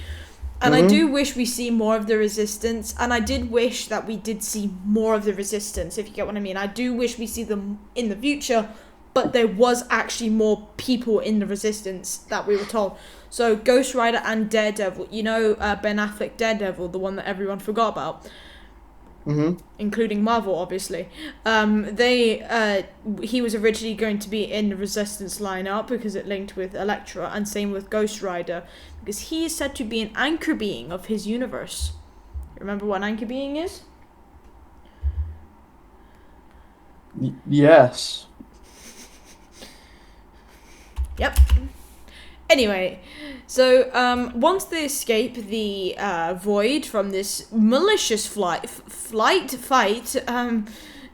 and I do wish we see more of the Resistance. And I did wish that we did see more of the Resistance, if you get what I mean. I do wish we see them in the future, but there was actually more people in the Resistance that we were told. So Ghost Rider and Daredevil, you know, Ben Affleck Daredevil, the one that everyone forgot about, including Marvel, obviously. He was originally going to be in the Resistance lineup because it linked with Elektra, and same with Ghost Rider, because he is said to be an anchor being of his universe. Remember what an anchor being is? Yes. Yep. Anyway, so once they escape the void from this malicious fight,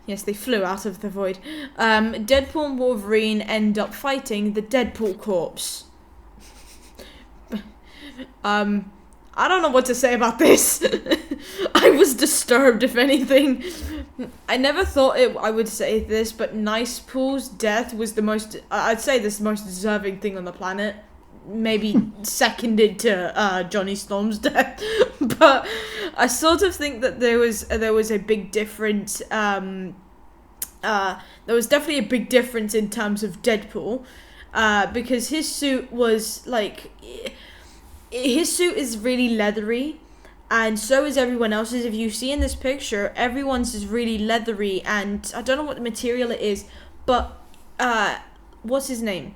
yes, they flew out of the void. Deadpool and Wolverine end up fighting the Deadpool corpse. I don't know what to say about this. I was disturbed, if anything. I never thought I would say this, but Nicepool's death was the most... I'd say this most deserving thing on the planet. Maybe seconded to Johnny Storm's death. But I sort of think that there was a big difference. There was definitely a big difference in terms of Deadpool. Because his suit was, like... his suit is really leathery, and so is everyone else's. If you see in this picture, everyone's is really leathery, and I don't know what the material it is, but what's his name?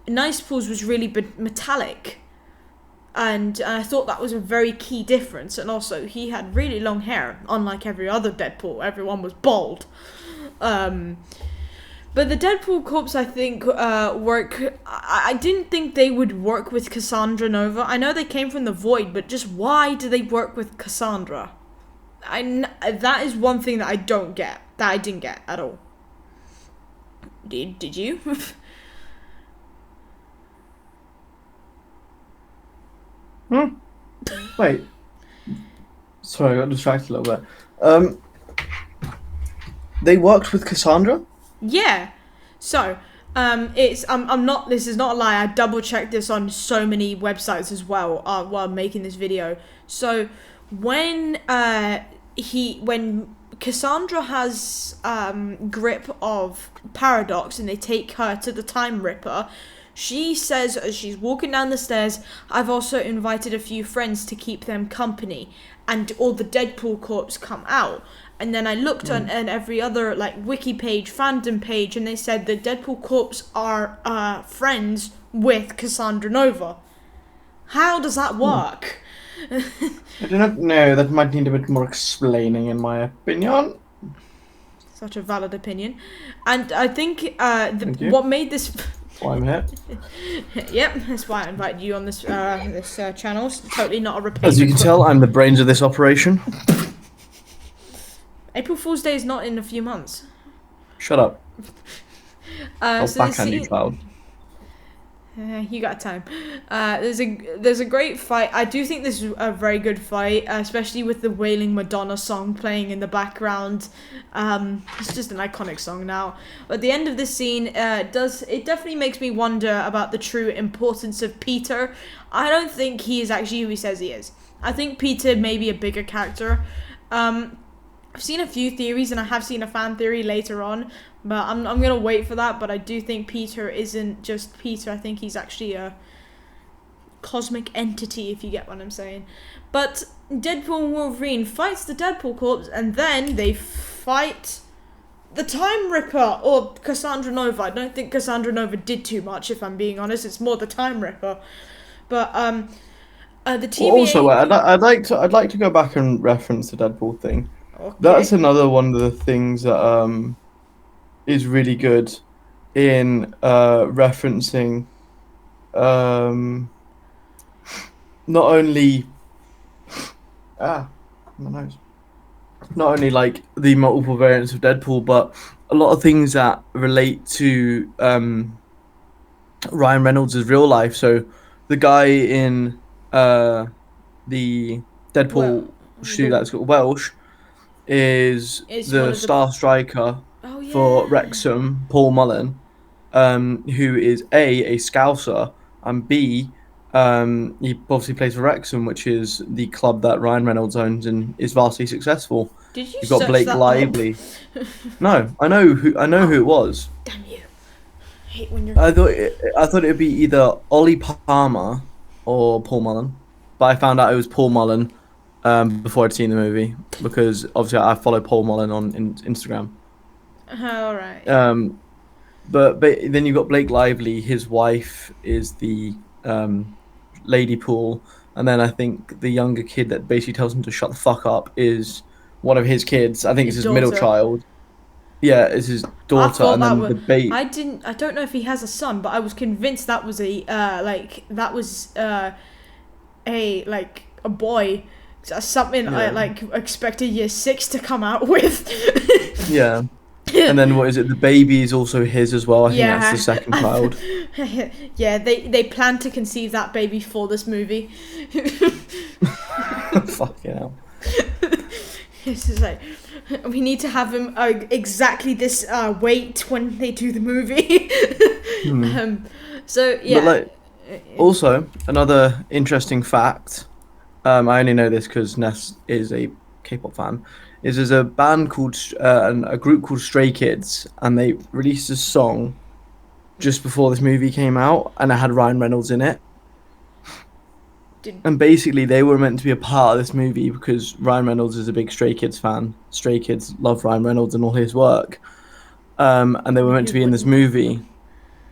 Nice Pools was really metallic, and I thought that was a very key difference. And also, he had really long hair, unlike every other Deadpool. Everyone was bald. But the Deadpool corps, I think, work. I didn't think they would work with Cassandra Nova. I know they came from the Void, but just why do they work with Cassandra? That is one thing that I don't get. That I didn't get at all. Did you? Wait. Sorry, I got distracted a little bit. They worked with Cassandra? Yeah. So, it's I'm not. This is not a lie. I double checked this on so many websites as well while making this video. So, when Cassandra has grip of Paradox and they take her to the Time Ripper, she says as she's walking down the stairs, "I've also invited a few friends to keep them company," and all the Deadpool corps come out. And then I looked on every other wiki page, fandom page, and they said the Deadpool corps are friends with Cassandra Nova. How does that work? I do not know. That might need a bit more explaining, in my opinion. Such a valid opinion. And I think what made this... That's why I'm here. Yep, that's why I invited you on this channel. It's totally not a repeat. As you can tell, I'm the brains of this operation. April Fool's Day is not in a few months. Shut up. So backhand you, cloud. You got time. There's a great fight. I do think this is a very good fight, especially with the Wailing Madonna song playing in the background. It's just an iconic song now. But the end of this scene it definitely makes me wonder about the true importance of Peter. I don't think he is actually who he says he is. I think Peter may be a bigger character. I've seen a few theories, and I have seen a fan theory later on, but I'm gonna wait for that. But I do think Peter isn't just Peter. I think he's actually a cosmic entity, if you get what I'm saying. But Deadpool Wolverine fights the Deadpool corps, and then they fight the Time Ripper, or Cassandra Nova. I don't think Cassandra Nova did too much, if I'm being honest. It's more the Time Ripper. But the TVA... Also, I'd like to go back and reference the Deadpool thing. Okay. That's another one of the things that is really good in referencing not only my nose. Not only like the multiple variants of Deadpool, but a lot of things that relate to Ryan Reynolds' real life. So the guy in the Deadpool shoe that's got Welsh is the Star Striker for Wrexham, Paul Mullen, who is a Scouser, and B, he obviously plays for Wrexham, which is the club that Ryan Reynolds owns and is vastly successful. Did you? You've got Blake Lively. No, I know who it was. Damn you! I hate when you're... I thought it would be either Ollie Palmer or Paul Mullen, but I found out it was Paul Mullen before I'd seen the movie, because obviously I follow Paul Mullen on Instagram. All right. But then you've got Blake Lively. His wife is the Lady Pool, and then I think the younger kid that basically tells him to shut the fuck up is one of his kids. I think it's his middle child. Yeah, it's his daughter, and then the baby. I don't know if he has a son, but I was convinced that was a boy. Something I expected Year 6 to come out with. Yeah. And then what is it? The baby is also his as well. I think that's the second child. Yeah, they plan to conceive that baby for this movie. Fucking hell. It's just like, we need to have him exactly this weight when they do the movie. So yeah. But also another interesting fact. I only know this because Ness is a K-pop fan. There's a band called a group called Stray Kids, and they released a song just before this movie came out, and it had Ryan Reynolds in it. And basically, they were meant to be a part of this movie because Ryan Reynolds is a big Stray Kids fan. Stray Kids love Ryan Reynolds and all his work. And they were meant to Who be in this wouldn't? movie.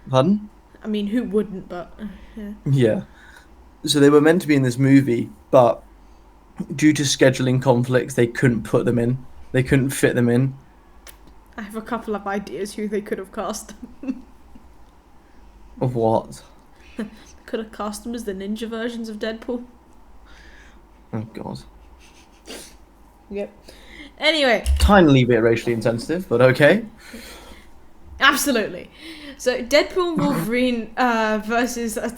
Pardon? I mean, who wouldn't? But yeah. Yeah. So they were meant to be in this movie, but due to scheduling conflicts, they couldn't put them in. They couldn't fit them in. I have a couple of ideas who they could have cast. Of what? Could have cast them as the ninja versions of Deadpool. Oh, God. Yep. Anyway. Tiny bit racially insensitive, but okay. Absolutely. So Deadpool Wolverine versus a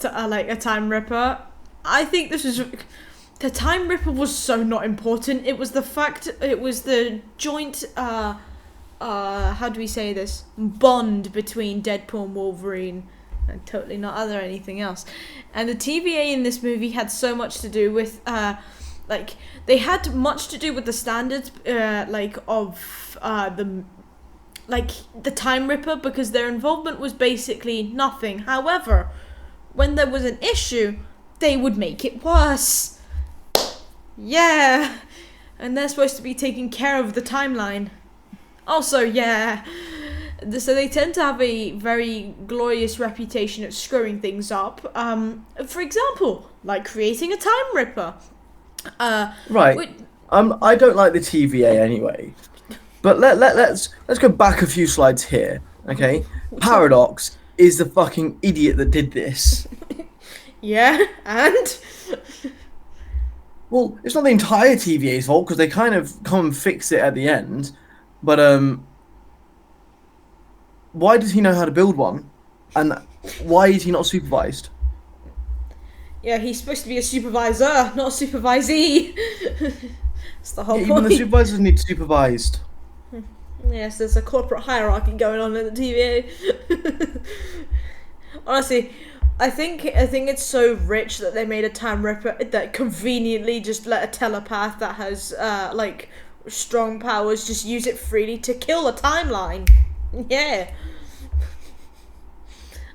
Time Ripper. I think this was... The Time Ripper was so not important. It was the joint... how do we say this? Bond between Deadpool and Wolverine. And totally not other anything else. And the TVA in this movie had so much to do with... they had much to do with the standards of the Time Ripper, because their involvement was basically nothing. However, when there was an issue, they would make it worse. Yeah. And they're supposed to be taking care of the timeline. Also, yeah. So they tend to have a very glorious reputation at screwing things up. For example, like creating a Time Ripper. Right. I don't like the TVA anyway. But let's go back a few slides here, okay? Paradox is the fucking idiot that did this. Yeah, and? Well, it's not the entire TVA's fault, because they kind of come and fix it at the end. But, why does he know how to build one? And why is he not supervised? Yeah, he's supposed to be a supervisor, not a supervisee. That's the whole point. Even the supervisors need supervised. Yes, there's a corporate hierarchy going on in the TVA. Honestly, I think it's so rich that they made a Time Ripper that conveniently just let a telepath that has strong powers just use it freely to kill a timeline. Yeah.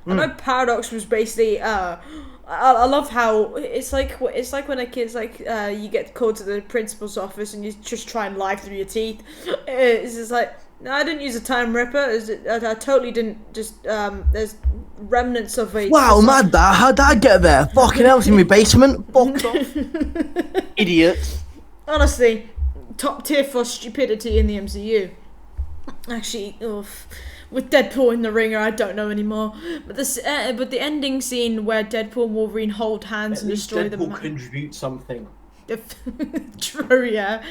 I know Paradox was basically I love how it's like when a kid's you get called to the principal's office and you just try and lie through your teeth. It's just like, no, I didn't use a Time Ripper. I totally didn't. Just there's remnants of a... Wow, mad that. How'd that get there? Fucking hell, it's in my basement. Fuck off. Idiot. Honestly, top tier for stupidity in the MCU. Actually, oof. With Deadpool in the ringer, I don't know anymore. But the ending scene where Deadpool and Wolverine hold hands and destroy them. Deadpool contribute something. True, yeah.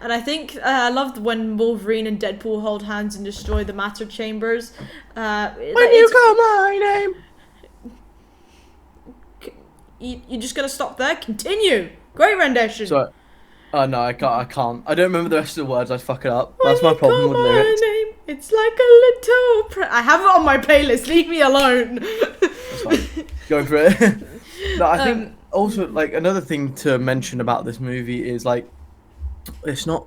And I think I loved when Wolverine and Deadpool hold hands and destroy the matter chambers. When you call my name. You just gonna stop there? Continue. Great rendition. Sorry. Oh no, I can't. I don't remember the rest of the words. I fuck it up. That's my problem with lyrics. Name, it's like a little. I have it on my playlist. Leave me alone. That's fine. Go for it. No, I think also another thing to mention about this movie is it's not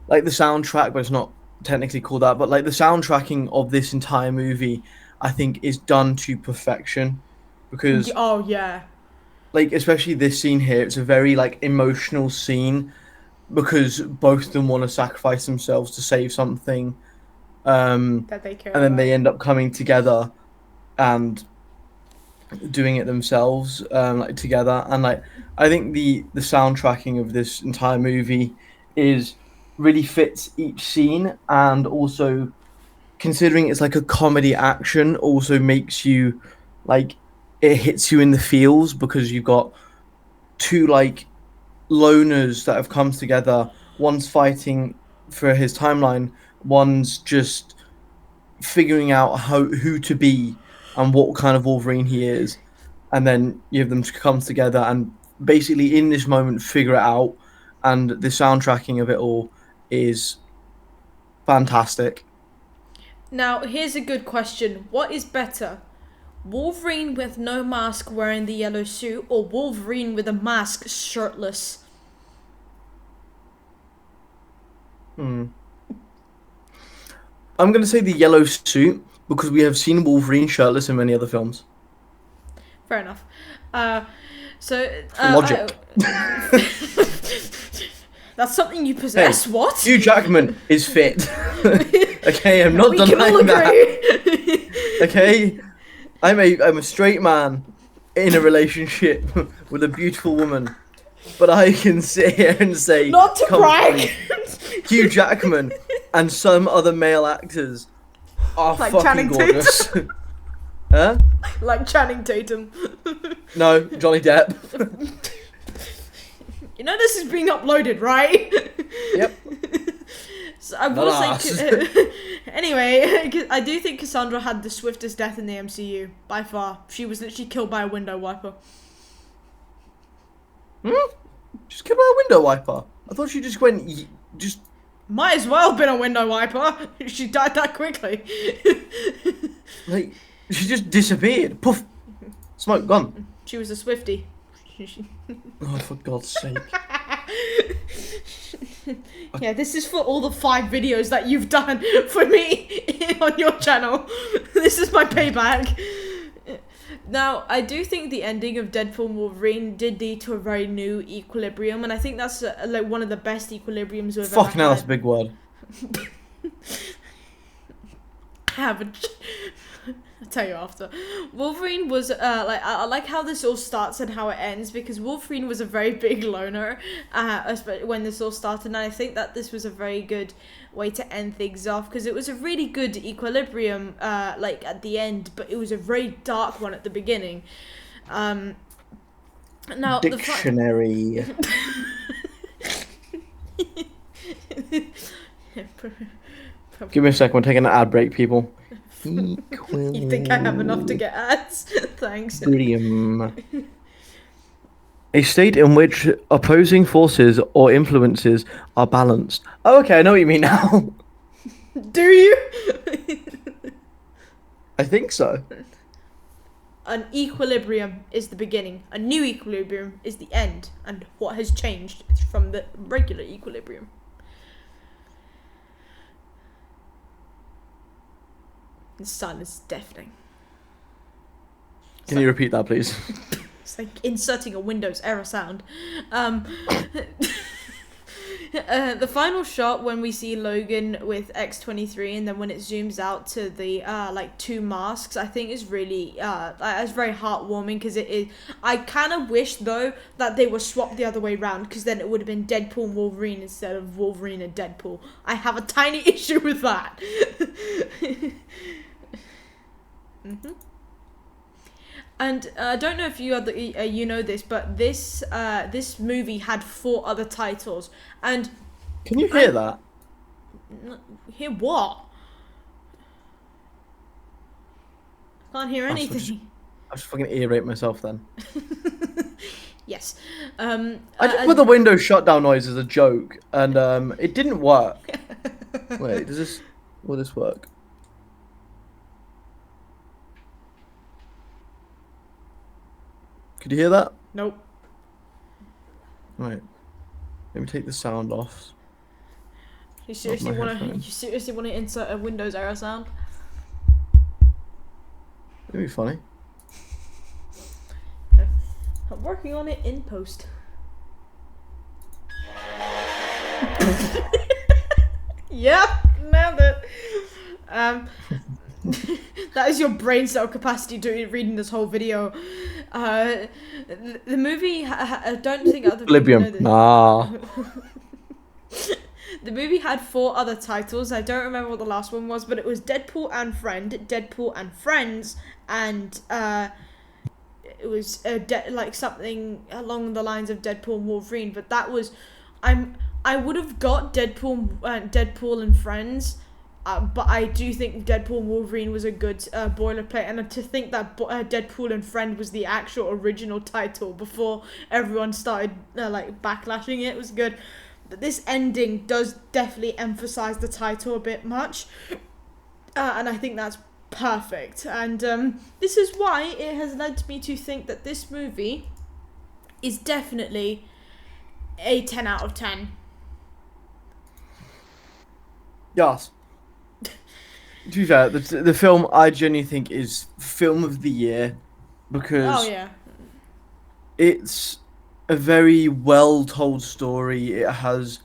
the soundtrack, but it's not technically called that. But the soundtracking of this entire movie, I think, is done to perfection, because oh yeah. Especially this scene here, it's a very emotional scene because both of them want to sacrifice themselves to save something, that they care and then about. they end up coming together and doing it themselves, together. And I think the soundtracking of this entire movie is really fits each scene, and also considering it's a comedy action, also makes you it hits you in the feels, because you've got two loners that have come together. One's fighting for his timeline, one's just figuring out who to be and what kind of Wolverine he is, and then you have them to come together and basically in this moment figure it out. And the soundtracking of it all is fantastic. Now here's a good question: what is better, Wolverine with no mask wearing the yellow suit, or Wolverine with a mask shirtless? I'm going to say the yellow suit, because we have seen Wolverine shirtless in many other films. Fair enough. So Logic. that's something you possess. Hey, what? Hugh Jackman is fit. Okay, I'm not We can all denying that. agree. Okay, I'm a straight man in a relationship with a beautiful woman, but I can sit here and say, Not to comfortably, brag. Hugh Jackman and some other male actors are Like fucking Channing gorgeous. Tatum. Huh? Like Channing Tatum. No, Johnny Depp. You know this is being uploaded, right? Yep. So I Not will us. say. Anyway, I do think Cassandra had the swiftest death in the MCU by far. She was literally killed by a window wiper. Just give her a window wiper. I thought she just went. Just Might as well have been a window wiper. She died that quickly. like she just disappeared. Poof. Smoke gone. She was a Swiftie. Oh, for God's sake. Yeah, this is for all the 5 videos that you've done for me on your channel. This is my payback. Now, I do think the ending of Deadpool Wolverine did lead to a very new equilibrium, and I think that's like one of the best equilibriums we've ever Fucking hell, that's a had. big word. I'll tell you after. Wolverine was like I like how this all starts and how it ends, because Wolverine was a very big loner when this all started, and I think that this was a very good way to end things off, because it was a really good equilibrium like at the end, but it was a very dark one at the beginning. Now Dictionary. Give me a second. We're taking an ad break, people. You think I have enough to get ads? Thanks. Equilibrium. A state in which opposing forces or influences are balanced. Oh, okay, I know what you mean now. Do you? I think so. An equilibrium is the beginning. A new equilibrium is the end. And what has changed from the regular equilibrium? The silence is deafening. Can you repeat that, please? It's like inserting a Windows error sound. The final shot when we see Logan with X-23, and then when it zooms out to the like 2 masks, I think is really it's very heartwarming, because it is. I kind of wish though that they were swapped the other way around, because then it would have been Deadpool and Wolverine instead of Wolverine and Deadpool. I have a tiny issue with that. Mm-hmm. And I don't know if you know this, but this movie had 4 other titles. And can you hear that? Hear what? Can't hear anything. I just fucking ear rape myself then. Yes. I just put the window shutdown noise as a joke, and it didn't work. Wait, will this work? Could you hear that? Nope. Right. Let me take the sound off. You seriously want to insert a Windows error sound? It'd be funny. I'm working on it in post. Yep, nailed it. That is your brain cell capacity reading this whole video. The movie, I don't think other people know this. Nah. The movie had 4 other titles. I don't remember what the last one was, but it was Deadpool and Friend, Deadpool and Friends, and it was like something along the lines of Deadpool and Wolverine. But that was, I would have got Deadpool and Friends. But I do think Deadpool and Wolverine was a good boilerplate, and to think that Deadpool and Friend was the actual original title before everyone started like backlashing it was good. But this ending does definitely emphasize the title a bit much, and I think that's perfect. And this is why it has led me to think that this movie is definitely a 10 out of 10. Yes. To be fair, the film I genuinely think is film of the year, because Oh yeah. it's a very well told story. It has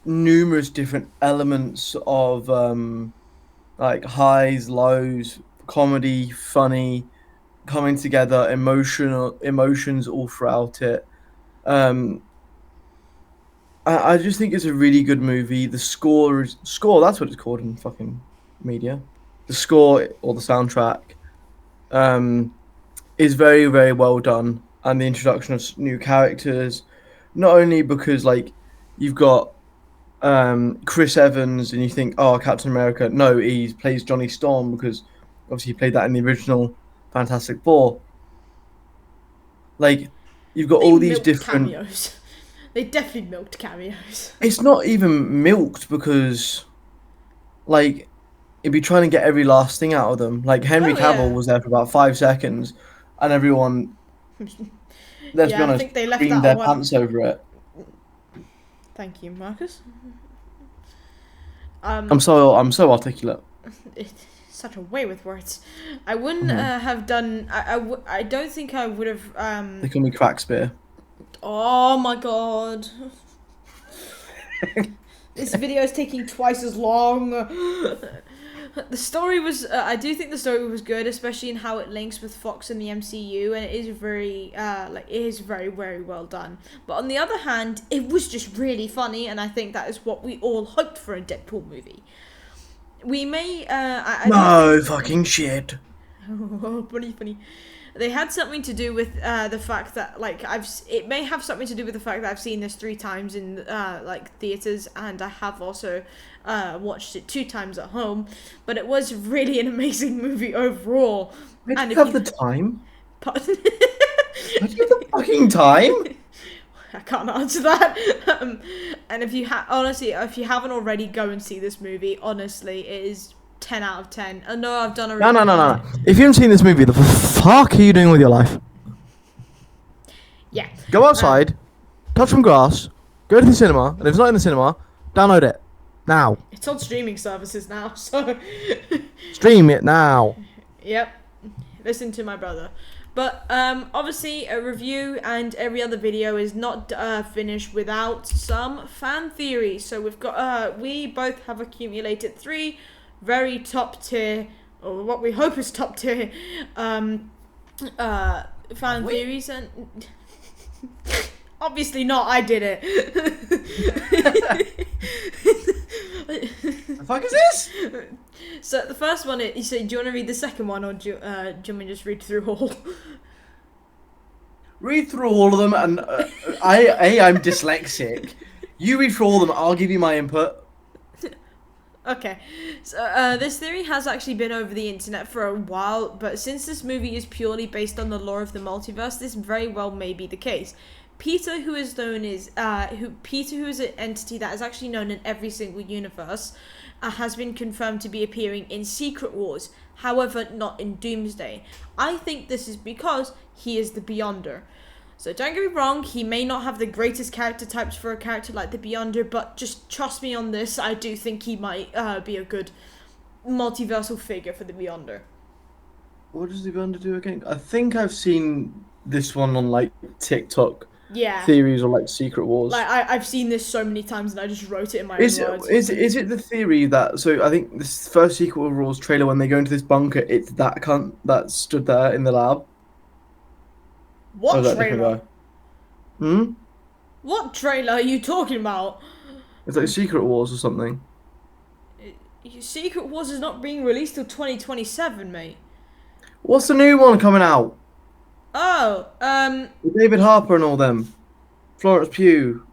numerous different elements of like highs, lows, comedy, funny, coming together, emotional emotions all throughout it. Um, I just think it's a really good movie. The score, that's what it's called in fucking media. The score or the soundtrack um, is very, very well done. And the introduction of new characters, not only because like you've got Chris Evans and you think, oh, Captain America. No, he plays Johnny Storm because obviously he played that in the original Fantastic Four. Like you've got They all these milked different. cameos. They definitely milked cameos. It's not even milked because like it'd be trying to get every last thing out of them. Like Henry Oh Cavill yeah. was there for about 5 seconds, and everyone, let's be Yeah, I honest, think they left creamed that their one. pants over it. Thank you, Marcus. I'm so articulate. Such a way with words. I wouldn't Mhm. have done. I don't think I would have. They call me Crackspear. Oh my god. This video is taking twice as long. The story was. I do think the story was good, especially in how it links with Fox and the MCU, and it is very, it is very, very well done. But on the other hand, it was just really funny, and I think that is what we all hoped for a Deadpool movie. We may. I do No think. fucking shit. Oh, funny. They had something to do with the fact that it may have something to do with the fact that I've seen this 3 times in like theaters, and I have also watched it 2 times at home. But it was really an amazing movie overall. I And don't if have you the time. pardon, I don't have the fucking time. I can't answer that. And if you honestly, if you haven't already, go and see this movie. Honestly, it is 10 out of 10. I know I've done a No, review no, no, on no. it. If you haven't seen this movie, the fuck are you doing with your life? Yeah. Go outside, touch some grass, go to the cinema, and if it's not in the cinema, download it now. It's on streaming services now, so Stream it now. yep. Listen to my brother. But obviously a review and every other video is not finished without some fan theories. So we've got we both have accumulated 3 very top tier, or what we hope is top tier, fan theories, and obviously not. I did it. The fuck is this? So the first one, you said, do you want to read the second one, or do you want me to just read through all? Read through all of them, and I'm dyslexic. You read through all of them. I'll give you my input. Okay, so this theory has actually been over the internet for a while, but since this movie is purely based on the lore of the multiverse, this very well may be the case. Peter, who is known as Peter, who is an entity that is actually known in every single universe, has been confirmed to be appearing in Secret Wars. However, not in Doomsday. I think this is because he is the Beyonder. So don't get me wrong, he may not have the greatest character types for a character like the Beyonder, but just trust me on this, I do think he might be a good multiversal figure for the Beyonder. What does the Beyonder do again? I think I've seen this one on like TikTok Yeah. theories or like Secret Wars. Like, I've seen this so many times and I just wrote it in my own words. Is it the theory that I think this first Secret Wars trailer when they go into this bunker, it's that cunt that stood there in the lab? Or What is that a different trailer? guy? Hmm? What trailer are you talking about? It's like Secret Wars or something. Secret Wars is not being released till 2027, mate. What's the new one coming out? Oh, With David Harper and all them. Florence Pugh.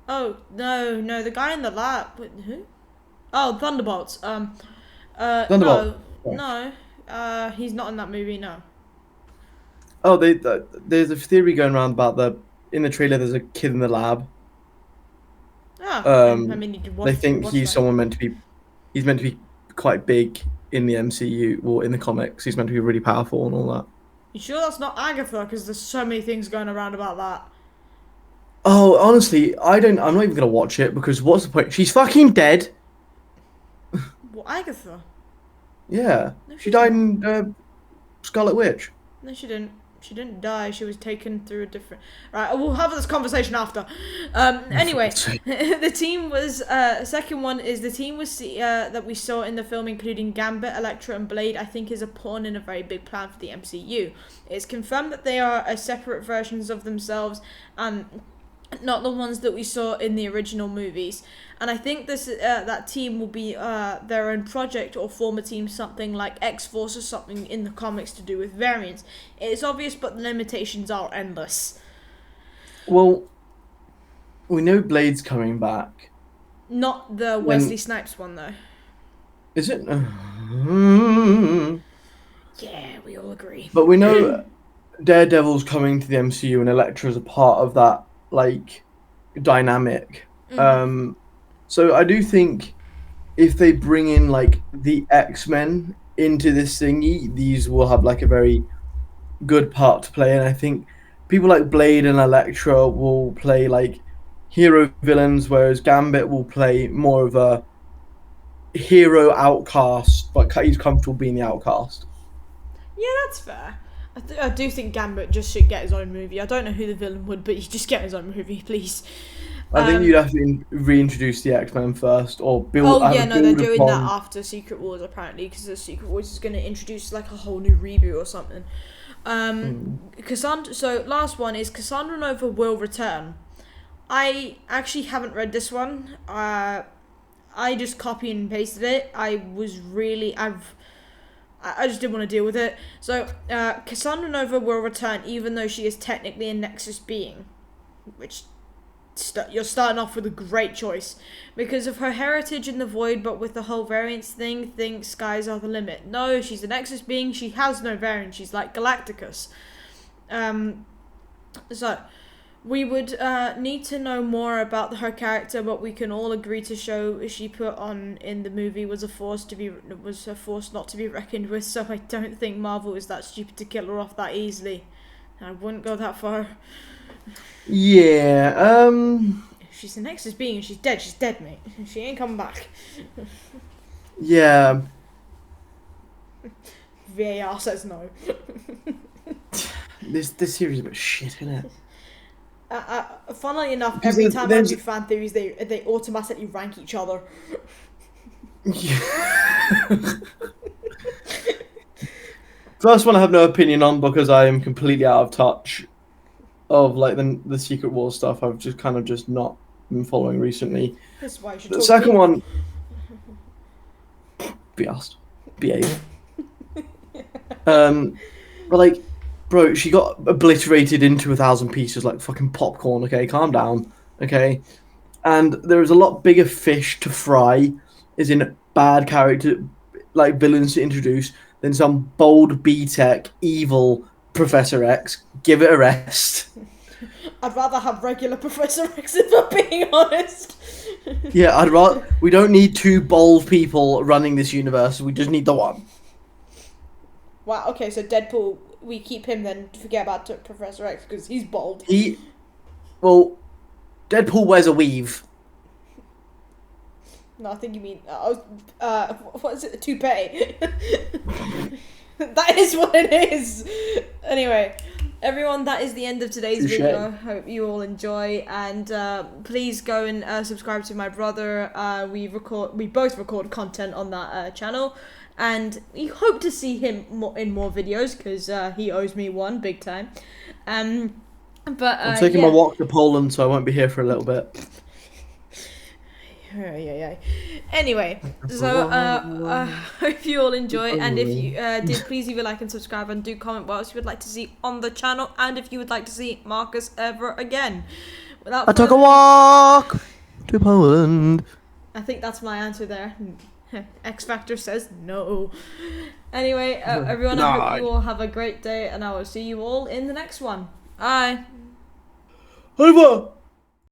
oh, no, the guy in the lab. Wait, who? Oh, Thunderbolts. Thunderbolt. No, he's not in that movie, no. Oh, there's a theory going around about in the trailer there's a kid in the lab. Ah, I mean, you did watch. They think watch he's that. someone he's meant to be quite big in the MCU or in the comics. He's meant to be really powerful and all that. You sure that's not Agatha? Because there's so many things going around about that. Oh, honestly, I'm not even gonna watch it because what's the point? She's fucking dead. What, Agatha? Yeah, No, she she's died not. in Scarlet Witch. No, she didn't. She didn't die. She was taken through a different. Right, we'll have this conversation after. Anyway, the team was second one is the team was that we saw in the film, including Gambit, Elektra, and Blade. I think is a pawn in a very big plan for the MCU. It's confirmed that they are separate versions of themselves, and not the ones that we saw in the original movies. And I think this that team will be their own project or form a team, something like X-Force or something in the comics to do with variants. It's obvious, but the limitations are endless. Well, we know Blade's coming back. Not the Wesley Snipes one, though. Is it? Yeah, we all agree. But we know Daredevil's coming to the MCU and Elektra's a part of that, like, dynamic. Mm-hmm. So I do think if they bring in, like, the X-Men into this thingy, these will have, like, a very good part to play. And I think people like Blade and Elektra will play, like, hero villains, whereas Gambit will play more of a hero outcast, but he's comfortable being the outcast. Yeah, that's fair. I do think Gambit just should get his own movie. I don't know who the villain would, but he should just get his own movie, please. I think you'd have to reintroduce the X-Men first, or build. Oh yeah, no, they're doing that after Secret Wars apparently, because the Secret Wars is going to introduce like a whole new reboot or something. Cassandra. So last one is Cassandra Nova will return. I actually haven't read this one. I just copied and pasted it. I just didn't want to deal with it. So Cassandra Nova will return, even though she is technically a Nexus being, which. You're starting off with a great choice because of her heritage in the void, but with the whole variance thing, think skies are the limit. No, she's a Nexus being. She has no variance. She's like Galacticus. So we would need to know more about her character, but we can all agree to show she put on in the movie was a force not to be reckoned with. So I don't think Marvel is that stupid to kill her off that easily. I wouldn't go that far. Yeah, If she's a Nexus being and she's dead, mate. She ain't coming back. Yeah. VAR says no. This series is a bit shit, isn't it? Funnily enough, every time I do fan theories, they automatically rank each other. First one I have no opinion on because I am completely out of touch of like the Secret Wars stuff. I've just kind of not been following recently. That's why you should The second one, be asked, behave. But like, bro, she got obliterated into 1,000 pieces like fucking popcorn. Okay, calm down. Okay, and there is a lot bigger fish to fry, as in bad character, like villains to introduce, than some bold B-Tech evil Professor X. Give it a rest. I'd rather have regular Professor X if I'm being honest. Yeah, I'd rather. We don't need two bold people running this universe. We just need the one. Wow. Okay, so Deadpool, we keep him then. Forget about Professor X because he's bold. Well, Deadpool wears a weave. No, I think you mean what is it? A toupee. That is what it is. Anyway, everyone, that is the end of today's video. Hope you all enjoy, and please go and subscribe to my brother. We both record content on that channel, and we hope to see him in more videos because he owes me one big time. But I'm taking my walk to Poland, so I won't be here for a little bit. Yeah. Anyway, so I hope you all enjoy, and if you did, please leave a like and subscribe, and do comment what else you would like to see on the channel, and if you would like to see Marcus ever again. I took a walk to Poland. I think that's my answer there. X Factor says no. Anyway, everyone, I hope you all have a great day, and I will see you all in the next one. Bye. Over.